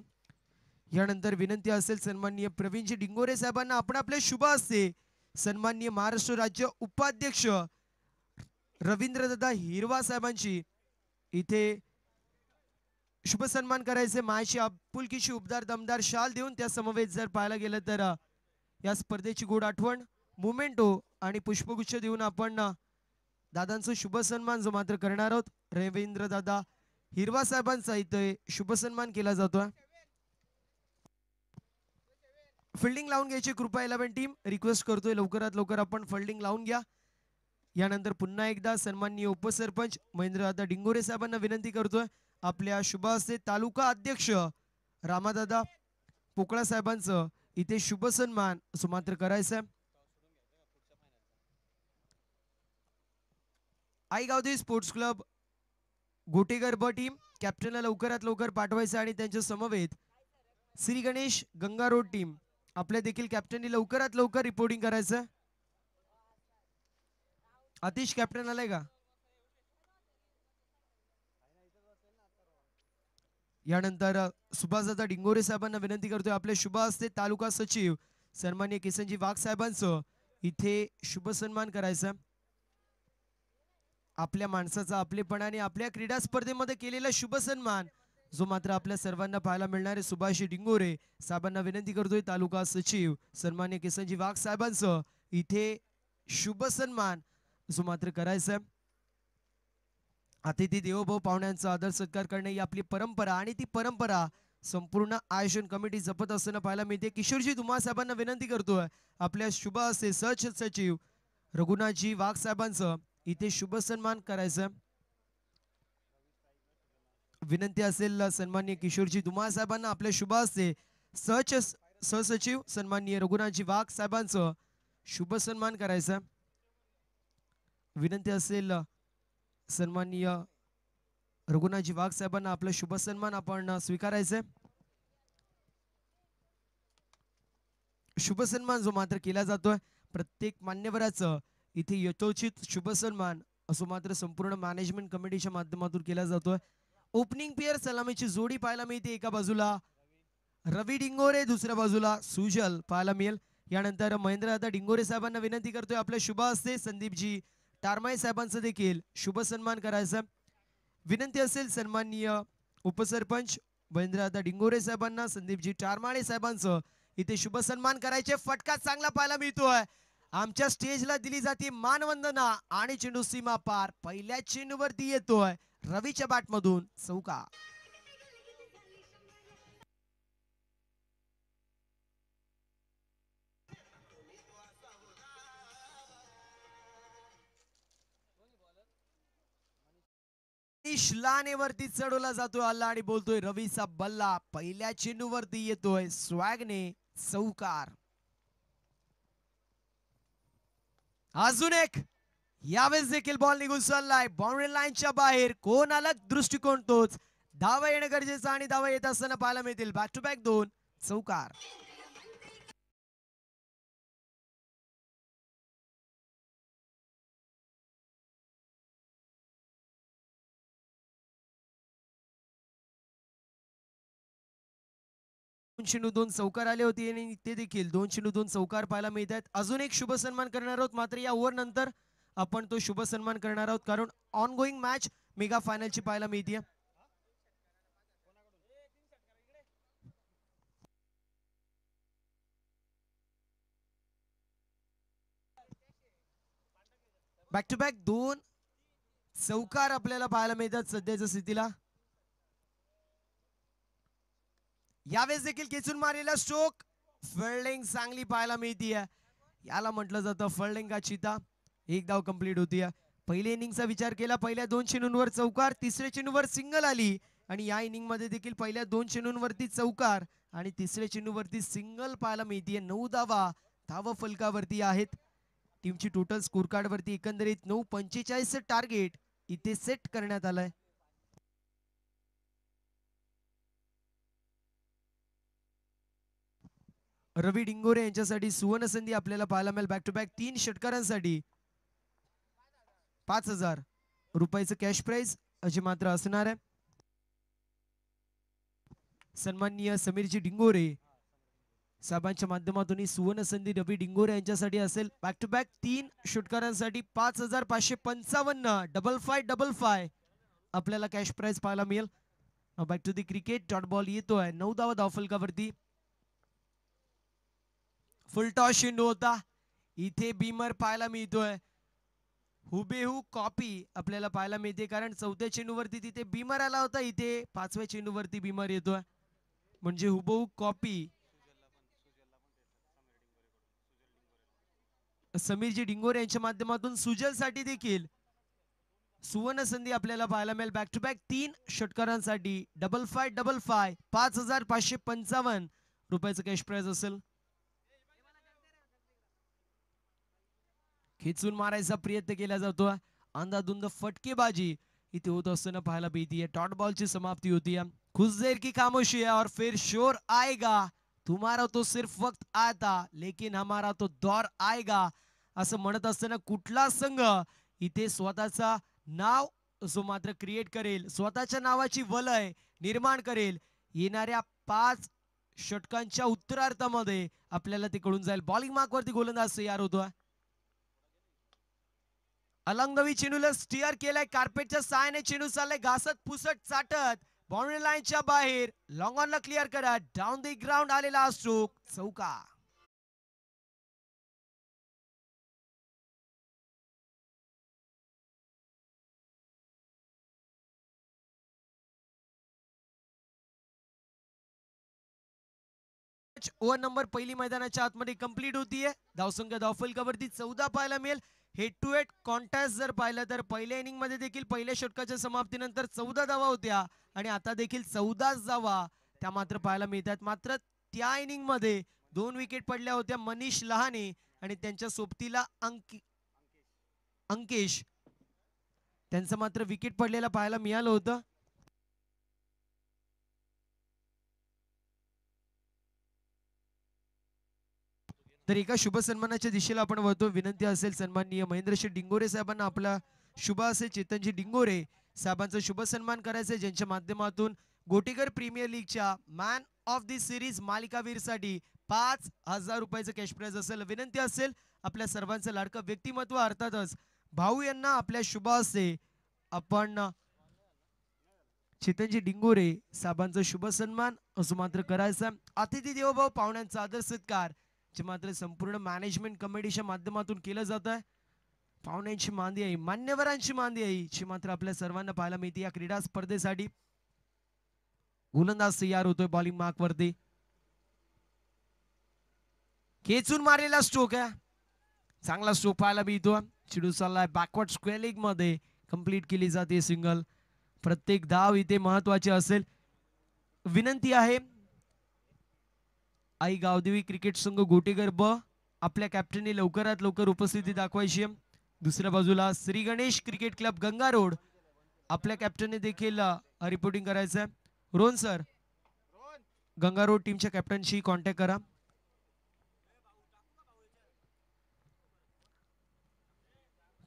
यानंतर विनंती असेल सन्माननीय प्रवीणजी डिंगोरे साहेबांना आपण आपल्या शुभ हस्ते सन्माननीय महाराष्ट्र राज्य उपाध्यक्ष रवींद्रदादा हिरवा साहेबांची इथे शुभ सन्मान करायचे. मायची आपुलकीची उबदार दमदार शाल देऊन त्या समवेत जर पाहायला गेलं तर या स्पर्धेची गोड आठवण मोमेंटो आणि पुष्पगुच्छ देऊन आपण दादांचा शुभ सन्मान जो मात्र करणार आहोत. रवींद्र दादा हिरवा साहेबांचा इथे शुभ सन्मान केला जातोय. फिल्डिंग लावून घ्यायची कृपा 11 टीम रिक्वेस्ट करतोय लवकरात लवकर आपण फिल्डिंग लावून घ्या. यानंतर पुन्हा एकदा सन्माननीय उपसरपंच महेंद्रदादा डिंगोरे साहेबांना विनंती करतोय आपल्या शुभ हस्ते तालुका अध्यक्ष रामादादा पोकळा साहेबांचं इथे शुभ सन्मान असं मात्र करायचं. आईगावदेवी स्पोर्ट्स क्लब गोटेगर ब टीम कॅप्टनला लवकरात लवकर पाठवायचं आणि त्यांच्या समवेत श्री गणेश गंगा रोड टीम आपल्या देखील कॅप्टननी लवकरात लवकर रिपोर्टिंग करायचं. आतिश कॅप्टन आलाय का? यानंतर सुभाषदादा डिंगोरे साहेबांना विनंती करतोय आपले शुभ हस्ते तालुका सचिव सन्माननीय किसनजी वाघ साहेबांचं इथे शुभ सन्मान करायचं. आपल्या माणसाचा आपलेपणाने आपल्या क्रीडा स्पर्धेमध्ये केलेला शुभ सन्मान जो मात्र आपल्या सर्वांना पाहायला मिळणार आहे. सुभाष डिंगोरे साहेबांना विनंती करतोय तालुका सचिव सन्माननीय किसनजी वाघ साहेबांचं इथे शुभ सन्मान जो मात्र करायचं. अतिथी देवोभव पाहुण्यांचा आदर सत्कार करणे ही आपली परंपरा आणि ती परंपरा संपूर्ण आयोजन कमिटी जपत असताना पाहायला मिळते. किशोरजी धुमाळ साहेबांना विनंती करतोय आपल्या शुभ हस्ते सहज सचिव रघुनाथजी वाघ साहेबांचं इथे शुभ सन्मान करायचं. विनंती असेल सन्माननीय किशोरजी धुमाळ साहेबांना आपल्या शुभ हस्ते सहसचिव सन्माननीय रघुनाथजी वाघ साहेबांचं शुभ सन्मान करायचं. विनंती असेल सन्माननीय रघुनाथजी वाघ साहेबांना आपला शुभ सन्मान आपण स्वीकारायचं. शुभ सन्मान जो मात्र केला जातोय प्रत्येक मान्यवराचं इथे यथोचित शुभ सन्मान असो मात्र संपूर्ण मॅनेजमेंट कमिटीच्या माध्यमातून केला जातोय. ओपनिंग पेअर सलामीची जोडी पाहायला मिळते. एका बाजूला रवी डिंगोरे, दुसऱ्या बाजूला सुजल पाहायला मिळेल. यानंतर महेंद्र दादा डिंगोरे साहेबांना विनंती करतोय आपल्या शुभ हस्ते संदीपजी टारमाळे साहेबांचं देखील शुभ सन्मान करायचं विनंती असेल. सन्माननीय उपसरपंच महेंद्र दादा डिंगोरे साहेबांना संदीपजी टारमाळे साहेबांचं इथे शुभ सन्मान करायचे. फटका चांगला पाहायला मिळतोय. आमच्या स्टेजला दिली जाते मानवंदना आणि चेंडू सीमा पार पहिल्या चेंडूवरती येतोय रवीच्या बॅटमधून चौका. लानेवरती चढवला जातोय हल्ला आणि बोलतोय रवीचा बल्ला पहिल्या चेंडूवरती येतोय स्वॅगने चौकार. अजून एक यावेळेस देखील बॉल निघून चाललाय बाउंड्री लाईनच्या बाहेर. कोण अलग दृष्टिकोन तोच. धावा येणं गरजेचं आणि धावा येत असताना पाहायला मिळतील बॅक टू बॅक 2 चौकार. चेंडू 2 चौकार आले होते आणि ते देखील 2 चेंडू 2 चौकार पाहायला मिळत आहेत. अजून एक शुभ सन्मान करणार आहोत मात्र या ओव्हर नंतर आपण तो शुभ सन्मान करणार आहोत कारण ऑन गोईंग मॅच मेगा फायनलची पाहायला मिळते. बॅक टू बॅक 2 चौकार आपल्याला पाहायला मिळतात सध्याच्या स्थितीला. यावेळेस देखील खेचून मारलेला स्ट्रोक फिल्डिंग चांगली पाहायला मिळतीये. याला म्हटलं जातं फिल्डिंग का चिता. एक धाव कंप्लीट होतीये. पहिल्या इनिंगचा विचार केला पहिल्या 2 चेंडूंवर चौकार तिसऱ्या चेंडूवर सिंगल आली आणि या इनिंग मध्ये देखील पहिल्या 2 चेंडूंवरती चौकार आणि तिसऱ्या चेंडूवरती सिंगल पाहायला मिळतीये. 9 धावा धाव फलकावरती आहेत. टीमची टोटल स्कोर कार्ड वरती एकंदरीत 9.45 टार्गेट इथे सेट करण्यात आलंय. रवी डिंगोरे यांच्यासाठी सुवर्ण संधी आपल्याला पाहायला मिळेल. बॅक टू बॅक 3 षटकारांसाठी 5,000 रुपयाचं कॅश प्राइज अशी मात्र असणार आहे. सन्माननीय समीरजी डिंगोरे साहेबांच्या माध्यमातून ही सुवर्ण संधी रवी डिंगोरे यांच्यासाठी असेल. बॅक टू बॅक 3 षटकारांसाठी 5,555 5555 आपल्याला कॅश प्राइज पाहायला मिळेल. Back to the cricket dot ball येतोय 9 धावा धावफलकावरती. फुल टॉस चेंडू होता. इथे बीमर पाहायला मिळतोय. हुबेहू कॉपी आपल्याला पाहायला मिळते कारण चौथ्या चेंडूवरती तिथे बीमर आला होता. इथे 5व्या चेंडूवरती बीमर येतोय म्हणजे हुबेहू कॉपी. समीरजी डिंगोरे यांच्या माध्यमातून सुजल साठी देखील सुवर्ण संधी आपल्याला पाहायला मिळेल. बॅक टू बॅक 3 षटकारांसाठी 5555 5555 रुपयाचं कॅश प्राइज असेल. खेचून मारायचा प्रयत्न केला जातो. अंधाधुंद फटकेबाजी इथे होत असताना पाहायला मिळतीये. डॉट बॉलची समाप्ती होती. खुश देर की खामोशी है और फिर शोर आएगा. तुम्हारा तो सिर्फ वक्त आता लेकिन हमारा तो दौर आएगा असं म्हणत असताना कुठला संघ इथे स्वतःचा नाव जो मात्र क्रिएट करेल स्वतःच्या नावाची वलय निर्माण करेल येणाऱ्या 5 षटकांच्या उत्तरार्धामध्ये आपल्याला ते कळून जाईल. बॉलिंग मार्क वरती गोलंदाज तयार होतोय. अलंगवी चेंडूला स्टिअर केलाय. कार्पेटच्या सहाय्याने चेंडू चाललाय घासत पुसट चाटत बाउंड्री लाईनच्या बाहेर. लॉंग ऑनला क्लिअर करत डाऊन दी ग्राउंड आलेला स्ट्रोक चौका. ओव्हर नंबर पहिली मैदानाच्या आतमध्ये कंप्लीट होतीये. धावसंख्या धावफलकावरती 14 पाहायला मिळेल. हेड टू हेड कॉन्टेस्ट जर पाहिलं तर पहिल्या इनिंग मध्ये देखील पहिल्या षटकाच्या समाप्तीनंतर 14 धावा होत्या आणि आता देखील 14 धावा त्या मात्र पाहायला मिळतात. मात्र त्या इनिंग मध्ये 2 विकेट पडल्या होत्या मनीष लहाने आणि त्यांच्या सोबतीला अंकेश त्यांचं मात्र विकेट पडलेला पाहायला मिळालं होतं. तर एका शुभ सन्मानाच्या दिशेला आपण वळतो. विनंती असेल सन्माननीय महेंद्रजी डिंगोरे साहेबांना आपला शुभ असेल चेतनजी डिंगोरे साहेबांचा शुभ सन्मान करायचा आहे, ज्यांच्या माध्यमातून गोटीकर प्रीमियर लीगच्या मॅन ऑफ दी सिरीज मालिकावीरसाठी 5,000 रुपयाचं कॅश प्राइज असेल. विनंती असेल आपल्या सर्वांचं लाडकं व्यक्तिमत्व अर्थातच भाऊ यांना आपल्या शुभ हस्ते आपण चेतनजी डिंगोरे साहेबांचा शुभ सन्मान असं मात्र करायचा. अतिथी देवभाव पाहुण्यांचा आदर सत्कार जे मात्र संपूर्ण मॅनेजमेंट कमिटीच्या माध्यमातून केलं जात आहे. पाहुण्यांची मांदी आहे, मान्यवरांची मांदी आहे जी मात्र आपल्या सर्वांना पाहायला मिळते या क्रीडा स्पर्धेसाठी. गोलंदाज तयार होतोय बॉलिंग मार्क वरती. खेचून मारलेला स्ट्रोक आहे, चांगला स्ट्रोक पाहायला मिळतो. चिडू चाललाय बॅकवर्ड स्क्वेअर लेग मध्ये कंप्लीट केली जाते सिंगल. प्रत्येक धाव इथे महत्वाची असेल. विनंती आहे आई गावदेवी क्रिकेट संघ गोटेकर ब आपल्या कॅप्टनने लवकरात लवकर उपस्थिती दाखवायची. दुसऱ्या बाजूला Shri Ganesh cricket club Ganga road आपल्या कॅप्टनने देखील रिपोर्टिंग करायचं आहे. रोहन सर गंगा रोड टीमच्या कॅप्टनशी कॉन्टॅक्ट करा.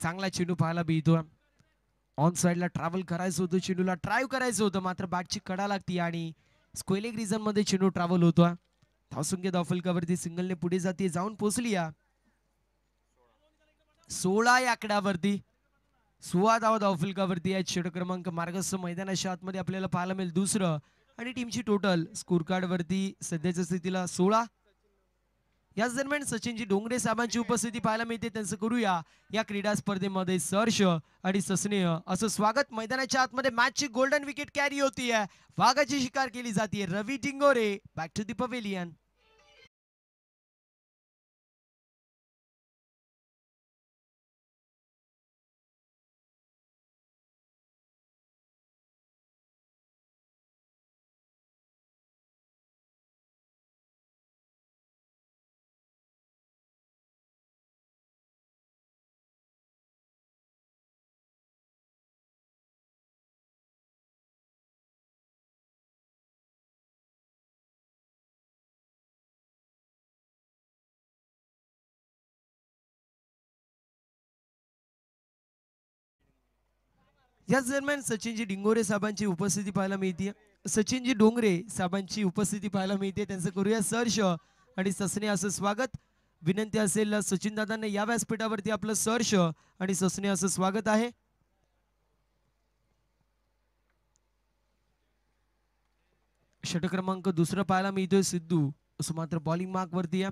चांगला चेंडू पाहायला मिळतो. ऑन साइडला ट्रॅव्हल करायचं होतं, चेंडूला ड्राईव्ह करायचं होतं, मात्र बॅटची कडा लागती आणि स्क्वेलेग रिझन मध्ये चेंडू ट्रॅव्हल होतो. धावसंख्या धावफलकावरती सिंगलने पुढे जाते, जाऊन पोहोचली या 16 या आकड्यावरती. 16 धाव धावफलकावरती आहे. षटक क्रमांक मार्गस्थ मैदानाच्या आतमध्ये आपल्याला पाहायला मिळेल दुसरं आणि टीमची टोटल स्कोर कार्ड वरती सध्याच्या स्थितीला 16. याच दरम्यान सचिनजी डोंगरे साहेबांची उपस्थिती पाहायला मिळते. त्यांचं करूया या क्रीडा स्पर्धेमध्ये सहर्ष आणि सस्नेह असं स्वागत. मैदानाच्या आतमध्ये मॅचची गोल्डन विकेट कॅरी होतीये, वाघाची शिकार केली जाते. Ravi Dingore back to the pavilion. याच दरम्यान सचिनजी डिंगोरे साहेबांची उपस्थिती पाहायला मिळते. सचिनजी डोंगरे साहेबांची उपस्थिती पाहायला मिळते. त्यांचं करूया सहर्ष आणि सस्नेह असं स्वागत. विनंती असेल सचिन दादांना या व्यासपीठावरती आपलं सहर्ष आणि सस्नेह असं स्वागत आहे. षटक क्रमांक दुसरा पाहायला मिळतोय सिद्धू असं मात्र बॉलिंग मार्क वरती आहे.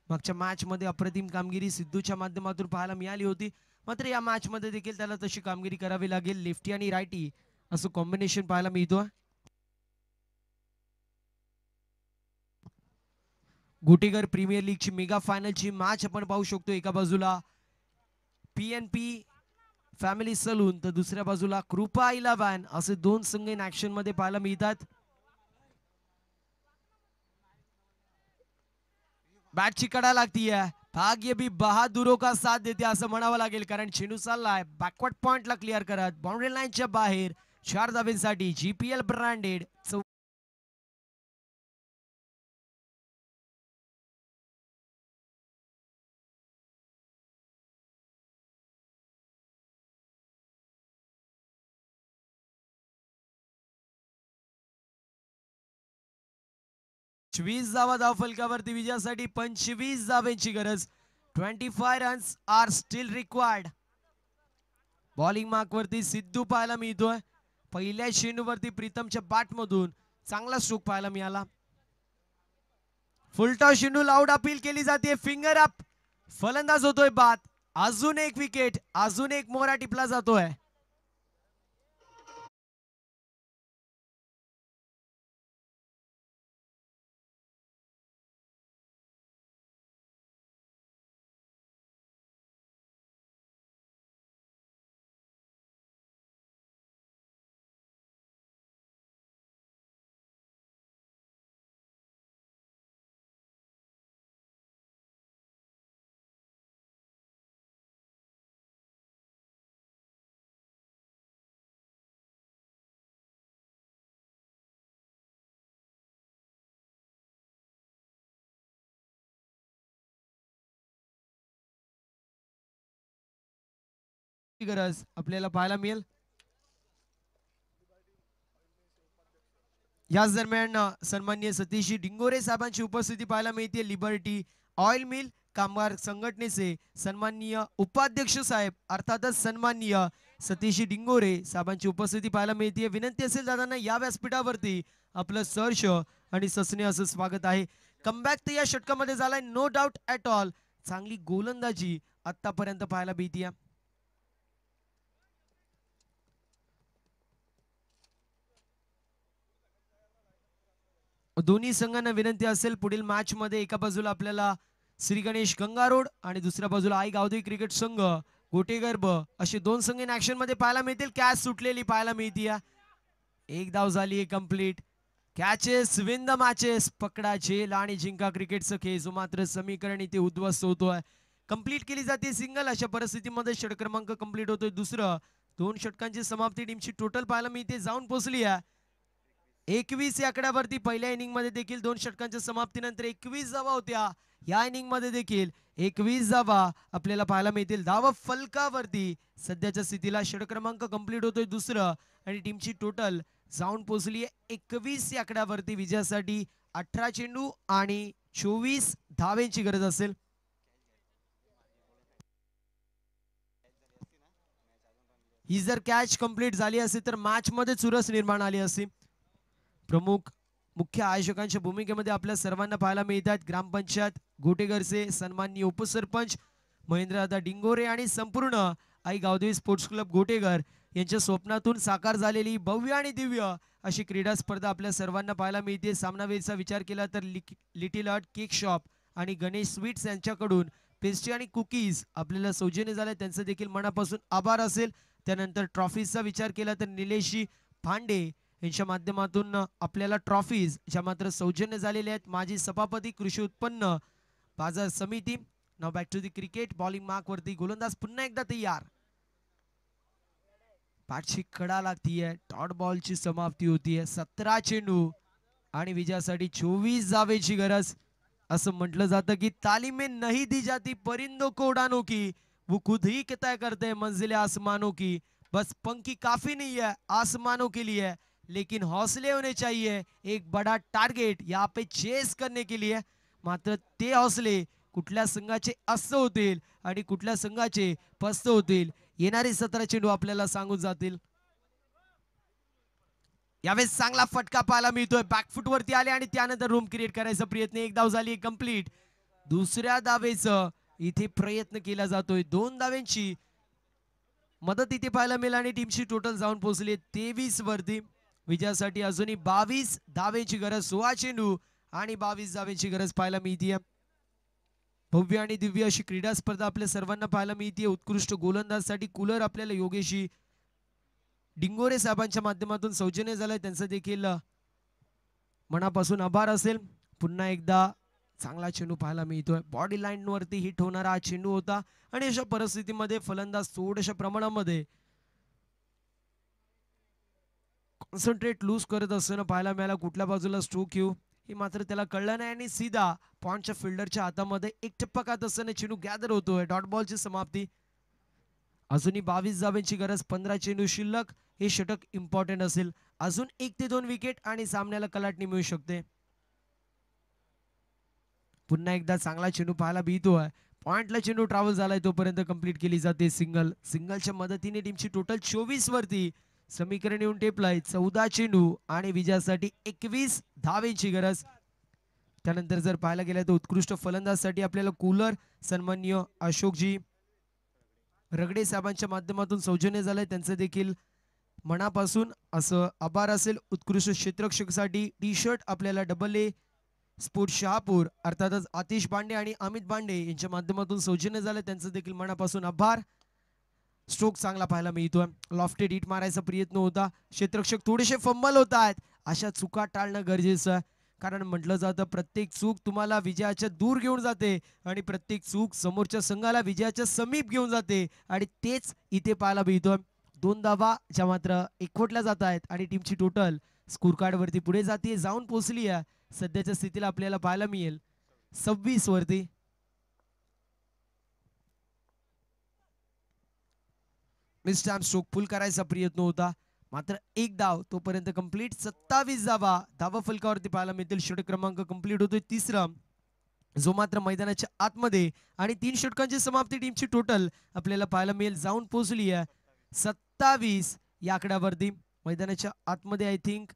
मागच्या मॅच मध्ये अप्रतिम कामगिरी सिद्धूच्या माध्यमातून पाहायला मिळाली होती, मात्र या मॅच मध्ये देखील त्याला तशी कामगिरी करावी लागेल. लेफ्टी आणि रायटी असं कॉम्बिनेशन पाहायला मिळतो. गोटेकर प्रीमियर लीगची मेगा फायनलची मॅच आपण पाहू शकतो. एका बाजूला PNP फॅमिली सलून तर दुसऱ्या बाजूला कृपा 11 असे दोन संघ इन ऍक्शन मध्ये पाहायला मिळतात. बॅटची कडा लागतीये, भाग्य भी बहादुरों का साथ देते असं म्हणावं लागेल, कारण चेंडू चाललाय बॅकवर्ड पॉइंटला क्लिअर करत बाउंड्री लाईनच्या बाहेर 4 धावेसाठी GPL ब्रँडेड वीस धावा धावफलकावरती विजयासाठी 25 धावेची गरज. 25 runs are still required. Bowling mark वरती सिद्धू पाहायला मिळतोय. पहिल्या चेंडूवरती प्रीतमच्या बॅट मधून चांगला स्ट्रोक पाहायला मिळाला. फुलटॉस चेंडू लाऊड अपील केली जाते, फिंगर अप. फलंदाज होतोय बाद. अजून एक विकेट, अजून एक मोहरा टिपला जातोय. गरज आपल्याला पाहायला मिळेल. याच दरम्यान सन्माननीय सतीश डिंगोरे साहेबांची उपस्थिती पाहायला मिळते. लिबर्टी ऑइल मिल कामगार संघटनेचे सन्माननीय उपाध्यक्ष साहेब अर्थातच सन्माननीय सतीश डिंगोरे साहेबांची उपस्थिती पाहायला मिळते. विनंती असेल दादांना या व्यासपीठावरती आपलं सहर्ष आणि सस्ने असं स्वागत आहे. कमबॅक तर या षटकामध्ये झालाय नो डाऊट ॲट ऑल. चांगली गोलंदाजी आतापर्यंत पाहायला मिळते. दोन्ही संघांना विनंती असेल पुढील मॅच मध्ये एका बाजूला आपल्याला श्री गणेश गंगारोड आणि दुसऱ्या बाजूला आई गावदेवी क्रिकेट संघ गोटेगर्भ असे दोन संघ इन ऍक्शन मध्ये पाहायला मिळतील. कॅच सुटलेली पाहायला मिळते. एक धाव झाली complete. Catches win the matches पकडा झेल आणि जिंका क्रिकेटचं खेळ जो मात्र समीकरण इथे उद्ध्वस्त होतोय. कंप्लीट केली जाते सिंगल. अशा परिस्थितीमध्ये षटक क्रमांक कंप्लीट होतोय दुसरं. दोन षटकांची समाप्ती टीमची टोटल पाहायला मिळते जाऊन पोहोचली आहे 21 या आकड्यावरती. पहिल्या इनिंग मध्ये देखील दोन षटकांच्या समाप्तीनंतर 21 धावा होत्या. या इनिंग मध्ये देखील 21 धावा आपल्याला पाहायला मिळतील. धाव फलकावरती सध्याच्या स्थितीला षटक क्रमांक कंप्लीट होतोय दुसरं आणि टीमची टोटल जाऊन पोहोचली आहे 21 या आकड्यावरती. विजयासाठी 18 चेंडू आणि 24 धावेंची गरज असेल. ही जर कॅच कंप्लीट झाली असेल तर मॅच मध्ये चुरस निर्माण आली असती. प्रमुख मुख्य आयोजकांच्या भूमिकेमध्ये आपल्या सर्वांना पाहायला मिळतात ग्रामपंचायत गोटेगरचे सन्माननीय उपसरपंच महेंद्रदादा डिंगोरे आणि संपूर्ण आई गावदेवी स्पोर्ट्स क्लब गोटेगर यांच्या स्वप्नातून साकार झालेली भव्य आणि दिव्य अशी क्रीडा स्पर्धा आपल्या सर्वांना पाहायला मिळते. सामनावीरचा विचार केला तर लिटिल आर्ट केक शॉप आणि गणेश स्वीट्स यांच्याकडून पेस्ट्री आणि कुकीज आपल्याला सौजन्य झाले त्यांचं देखील मनापासून आभार असेल. त्यानंतर ट्रॉफीजचा विचार केला तर निलेशी भांडे यांच्या माध्यमातून आपल्याला ट्रॉफीज ज्या मात्र सौजन्य झालेल्या आहेत. माजी सभापती कृषी उत्पन्न बाजार समिती. नाव back to the cricket. Bowling mark वरती गोलंदाज पुन्हा एकदा तयार. पाठची कडा लागतीये. डॉट बॉलची समाप्ती होतीये. 17 चेंडू आणि विजयासाठी 24 धावेची गरज. असं म्हटलं जातं की तालीमें नहीं दी जाती परिंदों को उड़ानों की वो खुद ही तय करते हैं मंजिलें आसमानों की. बस पंखी काफी नहीं है आसमानों के लिए लेकिन हौसले होने चाहिए एक बड़ा टार्गेट यहाँ पे चेस करने के लिए. मात्र ते हौसले कुठल्या संघाचे अस्त होतील आणि कुठल्या संघाचे पस्त होतील येणारे 17 चेंडू आपल्याला सांगून जातील. यावेळेस चांगला फटका पाहायला मिळतोय. बॅकफुट वरती आले आणि त्यानंतर रूम क्रिएट करायचा प्रयत्न. एक धाव झाली कंप्लीट. दुसऱ्या धावेचं इथे प्रयत्न केला जातोय. 2 धावेंची मदत इथे पाहायला मिळाली आणि टीमची टोटल जाऊन पोहोचली 23 वरती. विजयासाठी अजूनही 22 धावेची गरज. 16 चेंडू आणि 22 धावेची गरज पाहायला मिळतीये. भव्य आणि दिव्य अशी क्रीडा स्पर्धा आपल्या सर्वांना पाहायला मिळतीये. उत्कृष्ट गोलंदाजसाठी कूलर आपल्याला योगेशी डिंगोरे साहेबांच्या माध्यमातून सौजन्य झालंय त्यांचं देखील मनापासून आभार असेल. पुन्हा एकदा चांगला चेंडू पाहायला मिळतोय. बॉडी लाईन वरती हिट होणारा हा चेंडू होता आणि अशा परिस्थितीमध्ये फलंदाज थोड्याशा प्रमाणामध्ये कॉन्सन्ट्रेट लूज करत असताना पाहायला मिळाला. कुठल्या बाजूला स्ट्रोक येऊ हे मात्र त्याला कळलं नाही आणि सीधा पॉइंटच्या फिल्डरच्या हातामध्ये एक टप्पा खात असताना चेंडू गॅदर होतोय. डॉट बॉलची समाप्ती. अजूनही 22 धावांची गरज. 15 चेंडू शिल्लक. हे षटक इम्पॉर्टंट असेल. अजून 1 ते 2 विकेट आणि सामन्याला कलाटणी मिळू शकते. पुन्हा एकदा चांगला चेंडू पाहायला मिळतोय. पॉइंटला चेंडू ट्रॅव्हल झालाय तोपर्यंत कंप्लीट केली जाते सिंगल. सिंगलच्या मदतीने टीमची टोटल 24 वरती समीकरण येऊन टेपलाय. 14 चेंडू आणि विजयासाठी 21 धावेची गरज. त्यानंतर जर पाहायला गेलं तर उत्कृष्ट फलंदाजसाठी आपल्याला कूलर सन्माननीय अशोकजी रगडे साहेबांच्या माध्यमातून सौजन्य झालंय त्यांचं देखील मनापासून असं आभार असेल. उत्कृष्ट क्षेत्ररक्षकसाठी टी शर्ट आपल्याला डबल ए स्पोर्ट्स शहापूर अर्थातच आतिश बांडे आणि अमित बांडे यांच्या माध्यमातून सौजन्य झालं त्यांचं देखील मनापासून आभार. स्ट्रोक चांगला पाहायला मिळतोय. लॉफ्टेड हिट मारायचा प्रयत्न होता. क्षेत्ररक्षक थोडेसे फंबल होत आहेत. अशा चुका टाळणं गरजेचं आहे कारण म्हटलं जातं प्रत्येक चूक तुम्हाला विजयाच्या दूर घेऊन जाते आणि प्रत्येक चूक समोरच्या संघाला विजयाच्या समीप घेऊन जाते आणि तेच इथे पाहायला मिळतोय. 2 धावा ज्या मात्र एकवटल्या जात आहेत आणि टीमची टोटल स्कोर कार्ड वरती पुढे जाते जाऊन पोहोचली आहे. सध्याच्या स्थितीला आपल्याला पाहायला मिळेल 26 वरती. मिस टाइम स्ट्रोक पुल करायचा प्रयत्न होता, मात्र एक धाव तोपर्यंत कंप्लीट. 27 धावा फलकावरती पाहायला मिळतील. षटक क्रमांक कंप्लीट होतोय तिसरा, जो मात्र मैदानाच्या आतमध्ये, आणि 3 षटकांची समाप्ती टीमची टोटल आपल्याला पाहायला मिळेल जाऊन पोहोचली आहे 27 या आकड्यावरती. मैदानाच्या आतमध्ये आय थिंक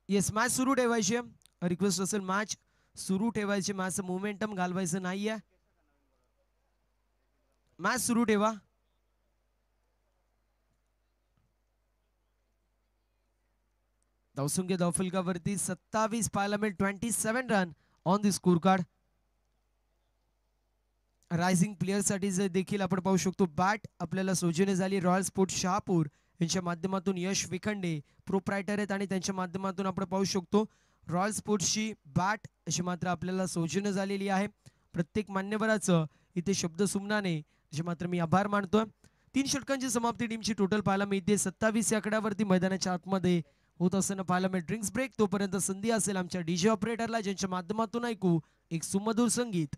येस मॅच सुरू ठेवायची. रिक्वेस्ट असेल मॅच सुरू ठेवायची, मॅच मोमेंटम घालवायचं नाहीये, मॅच सुरू ठेवा. धावसंख्या धावफलकावरती 27 पाहायला मिळेल. 27 run on the score card. Rising player साठी देखील आपण पाहू शकतो बॅट आपल्याला सौजन्य झाली रॉयल स्पोर्ट्स शहापूर यांच्या माध्यमातून यश विखंडे प्रोप्रायटर आहेत, आणि त्यांच्या माध्यमातून आपण पाहू शकतो रॉयल स्पोर्ट्सची बॅट अशी मात्र आपल्याला सौजन्य झालेली आहे. प्रत्येक मान्यवराचं इथे शब्द सुमनाने असे मात्र मी आभार मानतोय. 3 षटकांची समाप्ती टीमची टोटल पाहायला मिळते 27 या आकड्यावरती. मैदानाच्या आतमध्ये होत असताना पाहायला मिळेल ड्रिंक्स ब्रेक. तोपर्यंत संधी असेल आमच्या डीजे ऑपरेटरला, ज्यांच्या माध्यमातून ऐकू एक सुमधुर संगीत.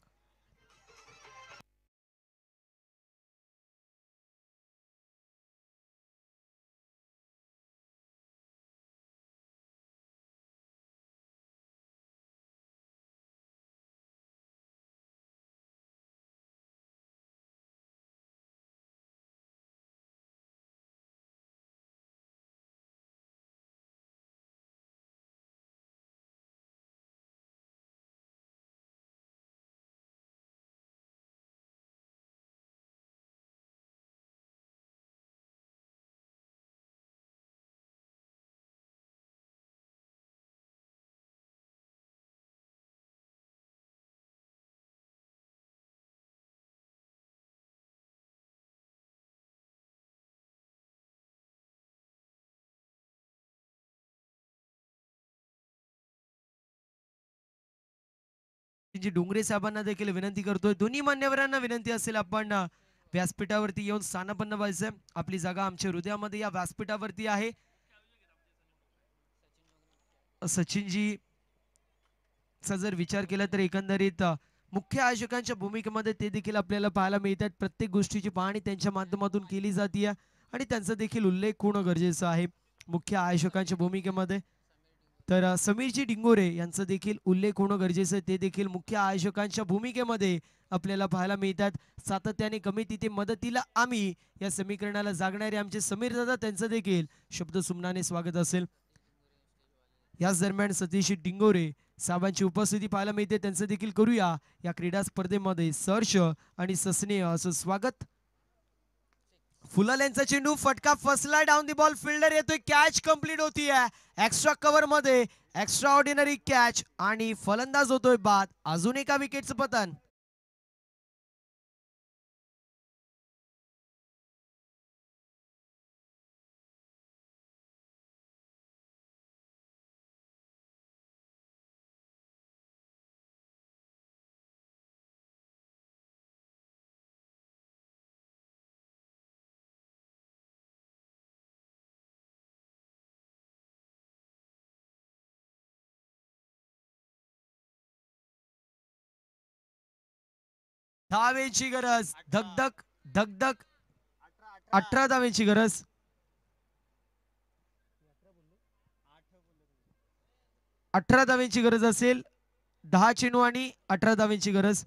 डोंगरे साहेबांना देखील विनंती करतोय, दोन्ही मान्यवरांना विनंती असेल आपण व्यासपीठावरती येऊन स्थानपन्न व्हायचं. आपली जागा आमच्या हृदयामध्ये या व्यासपीठावरती आहे. सचिनजी चा जर विचार केला तर एकंदरीत मुख्य आयोजकांच्या भूमिकेमध्ये ते देखील आपल्याला पाहायला मिळतात. प्रत्येक गोष्टीची पाहणी त्यांच्या माध्यमातून केली जाते आणि त्यांचा देखील उल्लेख होणं गरजेचं आहे मुख्य आयोजकांच्या भूमिकेमध्ये. तर समीरजी डिंगोरे यांचा देखील उल्लेख होणं गरजेचं आहे, ते देखील मुख्य आयोजकांच्या भूमिकेमध्ये आपल्याला पाहायला मिळतात. सातत्याने कमी तिथे मदतीला आम्ही या समीकरणाला जागणारे आमचे समीर दादा, त्यांचं देखील शब्द सुमनाने स्वागत असेल. याच दरम्यान सतीश डिंगोरे साहेबांची उपस्थिती पाहायला मिळते, त्यांचं देखील करूया या क्रीडा स्पर्धेमध्ये सहर्ष आणि सस्नेह असं स्वागत. फुलाल्यांचा चेंडू फटका फसला डाऊन दी बॉल, फिल्डर येतोय, कॅच कंप्लीट होतीये एक्स्ट्रा कव्हर मध्ये, एक्स्ट्रा ऑर्डिनरी कॅच, आणि फलंदाज होतोय बाद. अजून एका विकेटचं पतन. धावेची गरज, धगधग धगधग, 18 धावेची गरज. 18 धावेची गरज असेल, 10 चेंडू आणि 18 धावेची गरज.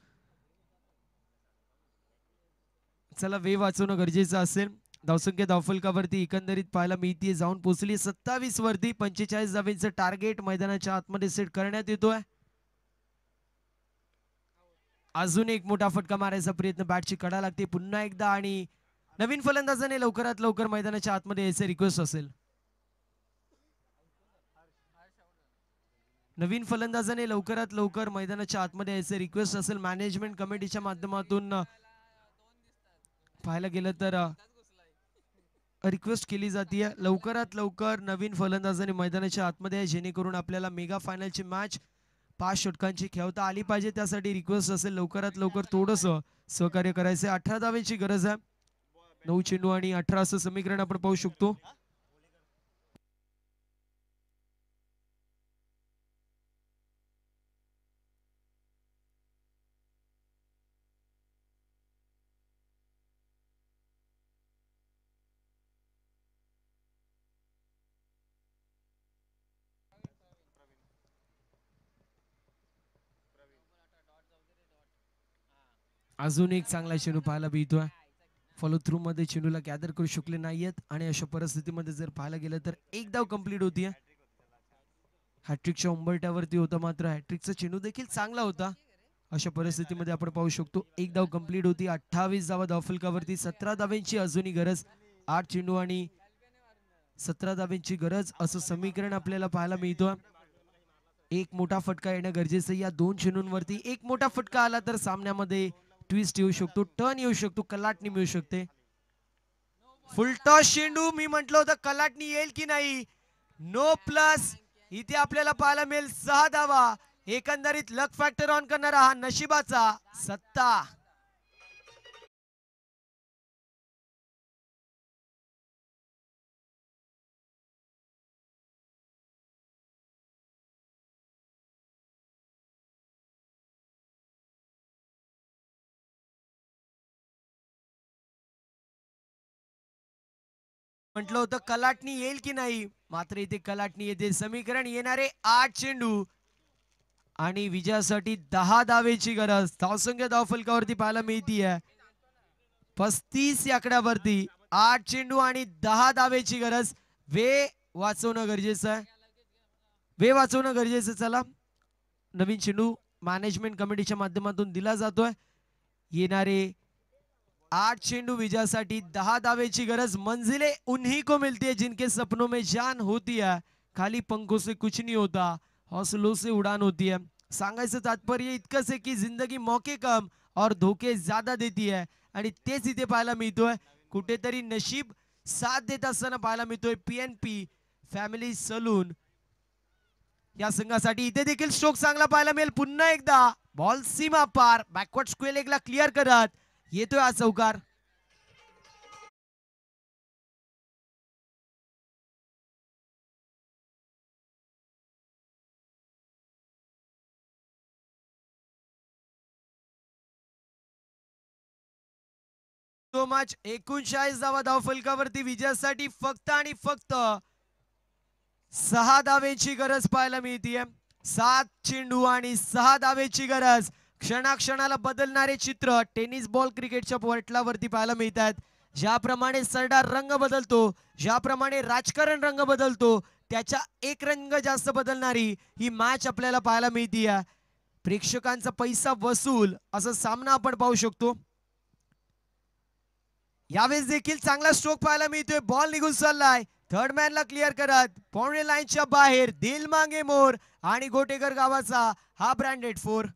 चला वेळ वाचवणं गरजेचं असेल. धावसंख्या धावफलकावरती एकंदरीत पाहायला मिळते जाऊन पोहोचली 27 वरती. 45 धावेचं टार्गेट मैदानाच्या आतमध्ये सेट करण्यात येतोय. अजून एक मोठा फटका मारायचा प्रयत्न, बॅटची कडा लागते पुन्हा एकदा, आणि नवीन फलंदाजाने लवकरात लवकर मैदानाच्या आतमध्ये यायचे रिक्वेस्ट असेल. नवीन फलंदाजाने लवकरात लवकर मैदानाच्या आतमध्ये यायचे रिक्वेस्ट असेल. मॅनेजमेंट कमिटीच्या माध्यमातून पाहायला गेलं तर रिक्वेस्ट केली जाते लवकरात लवकर नवीन फलंदाजाने मैदानाच्या आतमध्ये, जेणेकरून आपल्याला मेगा फायनलची मॅच 5 षटकांची खेळता आली पाहिजे. त्यासाठी रिक्वेस्ट असेल लवकरात लवकर थोडंसं सहकार्य करायचं. 18 धावेची गरज आहे, 9 चेंडू आणि 18 असं समीकरण आपण पाहू शकतो. अजून एक चांगला चेंडू पाहायला मिळतोय. फॉलो थ्रू मध्ये चेंडूला गॅदर करू शकले नाहीयेत आणि अशा परिस्थितीमध्ये जर पाहायला गेलं तर एक धाव कंप्लीट होतीये. हॅट्रिकच्या उंबरट्यावरती होता, मात्र हॅट्रिकचा चेंडू देखील चांगला होता. अशा परिस्थितीमध्ये आपण पाहू शकतो एक धाव कंप्लीट होती. 28 धावा धावफलकावरती. 17 धाव्यांची अजूनही गरज. 8 चेंडू आणि 17 धाव्यांची गरज असं समीकरण आपल्याला पाहायला मिळतं. एक मोठा फटका येणं गरजेचं. या दोन चेंडूंवरती एक मोठा फटका आला तर सामन्यामध्ये ट्विस्ट येऊ शकतो, टर्न येऊ शकतो, कलाटणी मिळू शकते. फुलटॉस चेंडू. मी म्हटलं होतं कलाटणी येईल की नाही. No plus. इथे आपल्याला पाहायला मिळेल 6 धावा. एकंदरीत लक फॅक्टर ऑन करणारा हा नशिबाचा सत्ता. म्हटलं होतं कलाटणी येईल की नाही, मात्र इथे कलाटणी येते. समीकरण येणारे 8 चेंडू आणि विजयासाठी 10 धावेची गरज. धावसंख्या धावफलकावरती पाहायला मिळतीये 35 या आकड्यावरती. 8 चेंडू आणि 10 धावेची गरज. वे वाचवणं गरजेचं आहे. वे वाचवणं गरजेचं. चला, नवीन चेंडू मॅनेजमेंट कमिटीच्या माध्यमातून दिला जातोय. येणारे 8 चेंडू विजयासाठी 10 दावेची गरज. मंजिले उन्हीं को मिलती है जिनके सपनों में जान होती है. खाली पंखों से कुछ नहीं होता, हौसलों से उड़ान होती है. सांगायचं तात्पर्य इतकंच आहे की जिंदगी मौके कम और धोके ज्यादा देती है. आणि तेच इथे पाहायला मिळतोय. कुठेतरी नशीब साथ देत असताना पाहायला मिळतोय पीएनपी फॅमिली सलून या संघासाठी. इथे देखील स्ट्रोक चांगला पाहायला मिळेल. पुन्हा एकदा बॉल सीमा पार बॅकवर्ड स्क्वेअर लेगला क्लिअर करत येतोय हा चौकार. तो मॅच 39 धावा धावफलकावरती. विजयासाठी फक्त आणि फक्त 6 धावेची गरज पाहायला मिळतीये. 7 चेंडू आणि 6 धावेची गरज. क्षणाक्षणाला बदलणारे चित्र टेनिस बॉल क्रिकेटच्या पटलावरती पाहायला मिळतात. ज्याप्रमाणे सरदार रंग बदलतो, ज्याप्रमाणे राजकारण रंग बदलतो, त्याच्या एक रंग जास्त बदलणारी ही मॅच आपल्याला पाहायला मिळतीये. प्रेक्षकांचा पैसा वसूल असा सामना आपण पाहू शकतो. यावेळेस देखील चांगला स्ट्रोक पाहायला मिळतोय. बॉल निघून चाललाय. थर्ड मॅनला क्लिअर करत पावणे लाईनच्या बाहेर दिल मांगे मोर आणि गोटेकर गावाचा हा ब्रँडेड 4.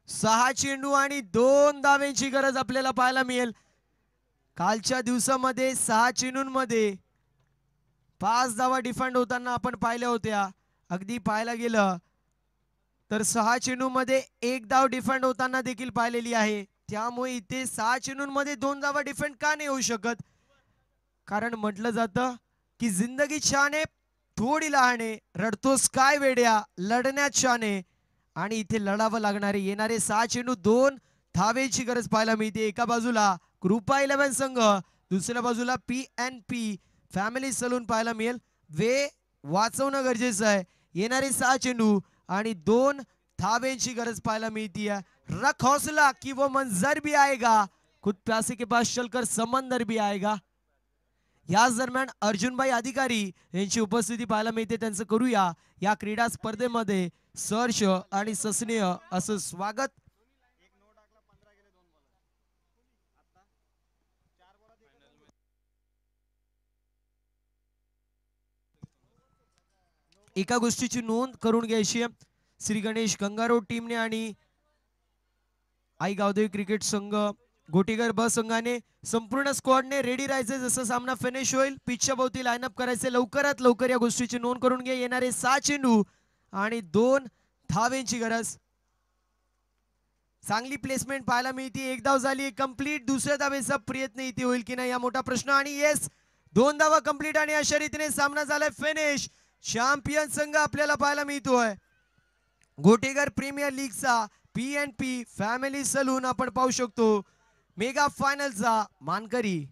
6 चेंडू आणि 2 धावेची गरज आपल्याला पाहायला मिळेल. कालच्या दिवसामध्ये 6 चेंडूंमध्ये 5 धावा डिफेंड होताना आपण पाहिल्या होत्या. अगदी पाहायला गेलं तर 6 चेंडूमध्ये 1 धाव डिफेंड होताना देखील पाहिलेली आहे. त्यामुळे इथे 6 चेंडूंमध्ये 2 धावा डिफेंड का नाही होऊ शकत. कारण म्हटलं जातं की जिंदगी छान आहे थोडी लहान आहे, रडतोस काय वेड्या लढण्यात छान आहे. आणि इथे लढावं लागणारे येणारे 6 चेंडू 2 धावेची गरज पाहायला मिळते. एका बाजूला कृपा 11 संघ, दुसऱ्या बाजूला पीएनपी फॅमिली सलून पाहायला मिळेल. वे वाचवणं गरजेचं आहे. येणारे 6 चेंडू आणि 2 धावेची गरज पाहायला मिळती है. रख हौसला कि वो मंजर भी आएगा, खुद प्यासे के पास चलकर समंदर भी आएगा. याच दरम्यान अर्जुनभाई अधिकारी यांची उपस्थिती पाहायला मिळते. त्यांचं करूया या क्रीडा स्पर्धेमध्ये सहर्ष आणि सस्नेह असं स्वागत. एका गोष्टीची नोंद करून घ्यायची आहे. श्री गणेश गंगारोड टीमने आणि आई गावदेवी क्रिकेट संघ गोटीगर ब संघाने संपूर्ण स्क्वॉडने रेडी राहायचे. जसं सामना फिनिश होईल पिचच्या भोवती लाईनअप करायचे. लवकरात लवकर या गोष्टीची नोंद करून घ्या. येणारे 6 चेंडू आणि 2 धावेची गरज. चांगली प्लेसमेंट पाहायला मिळते. 1 धाव झाली कंप्लीट. दुसऱ्या धावेचा प्रयत्न इथे होईल की नाही हा मोठा प्रश्न. आणि येस 2 धावा कंप्लीट आणि अशा रीतीने सामना झालाय फिनिश. चॅम्पियन संघ आपल्याला पाहायला मिळतोय गोटेगर प्रीमियर लीगचा पीएनपी फॅमिली सलून आपण पाहू शकतो. मेगा फायनलचा मानकरी.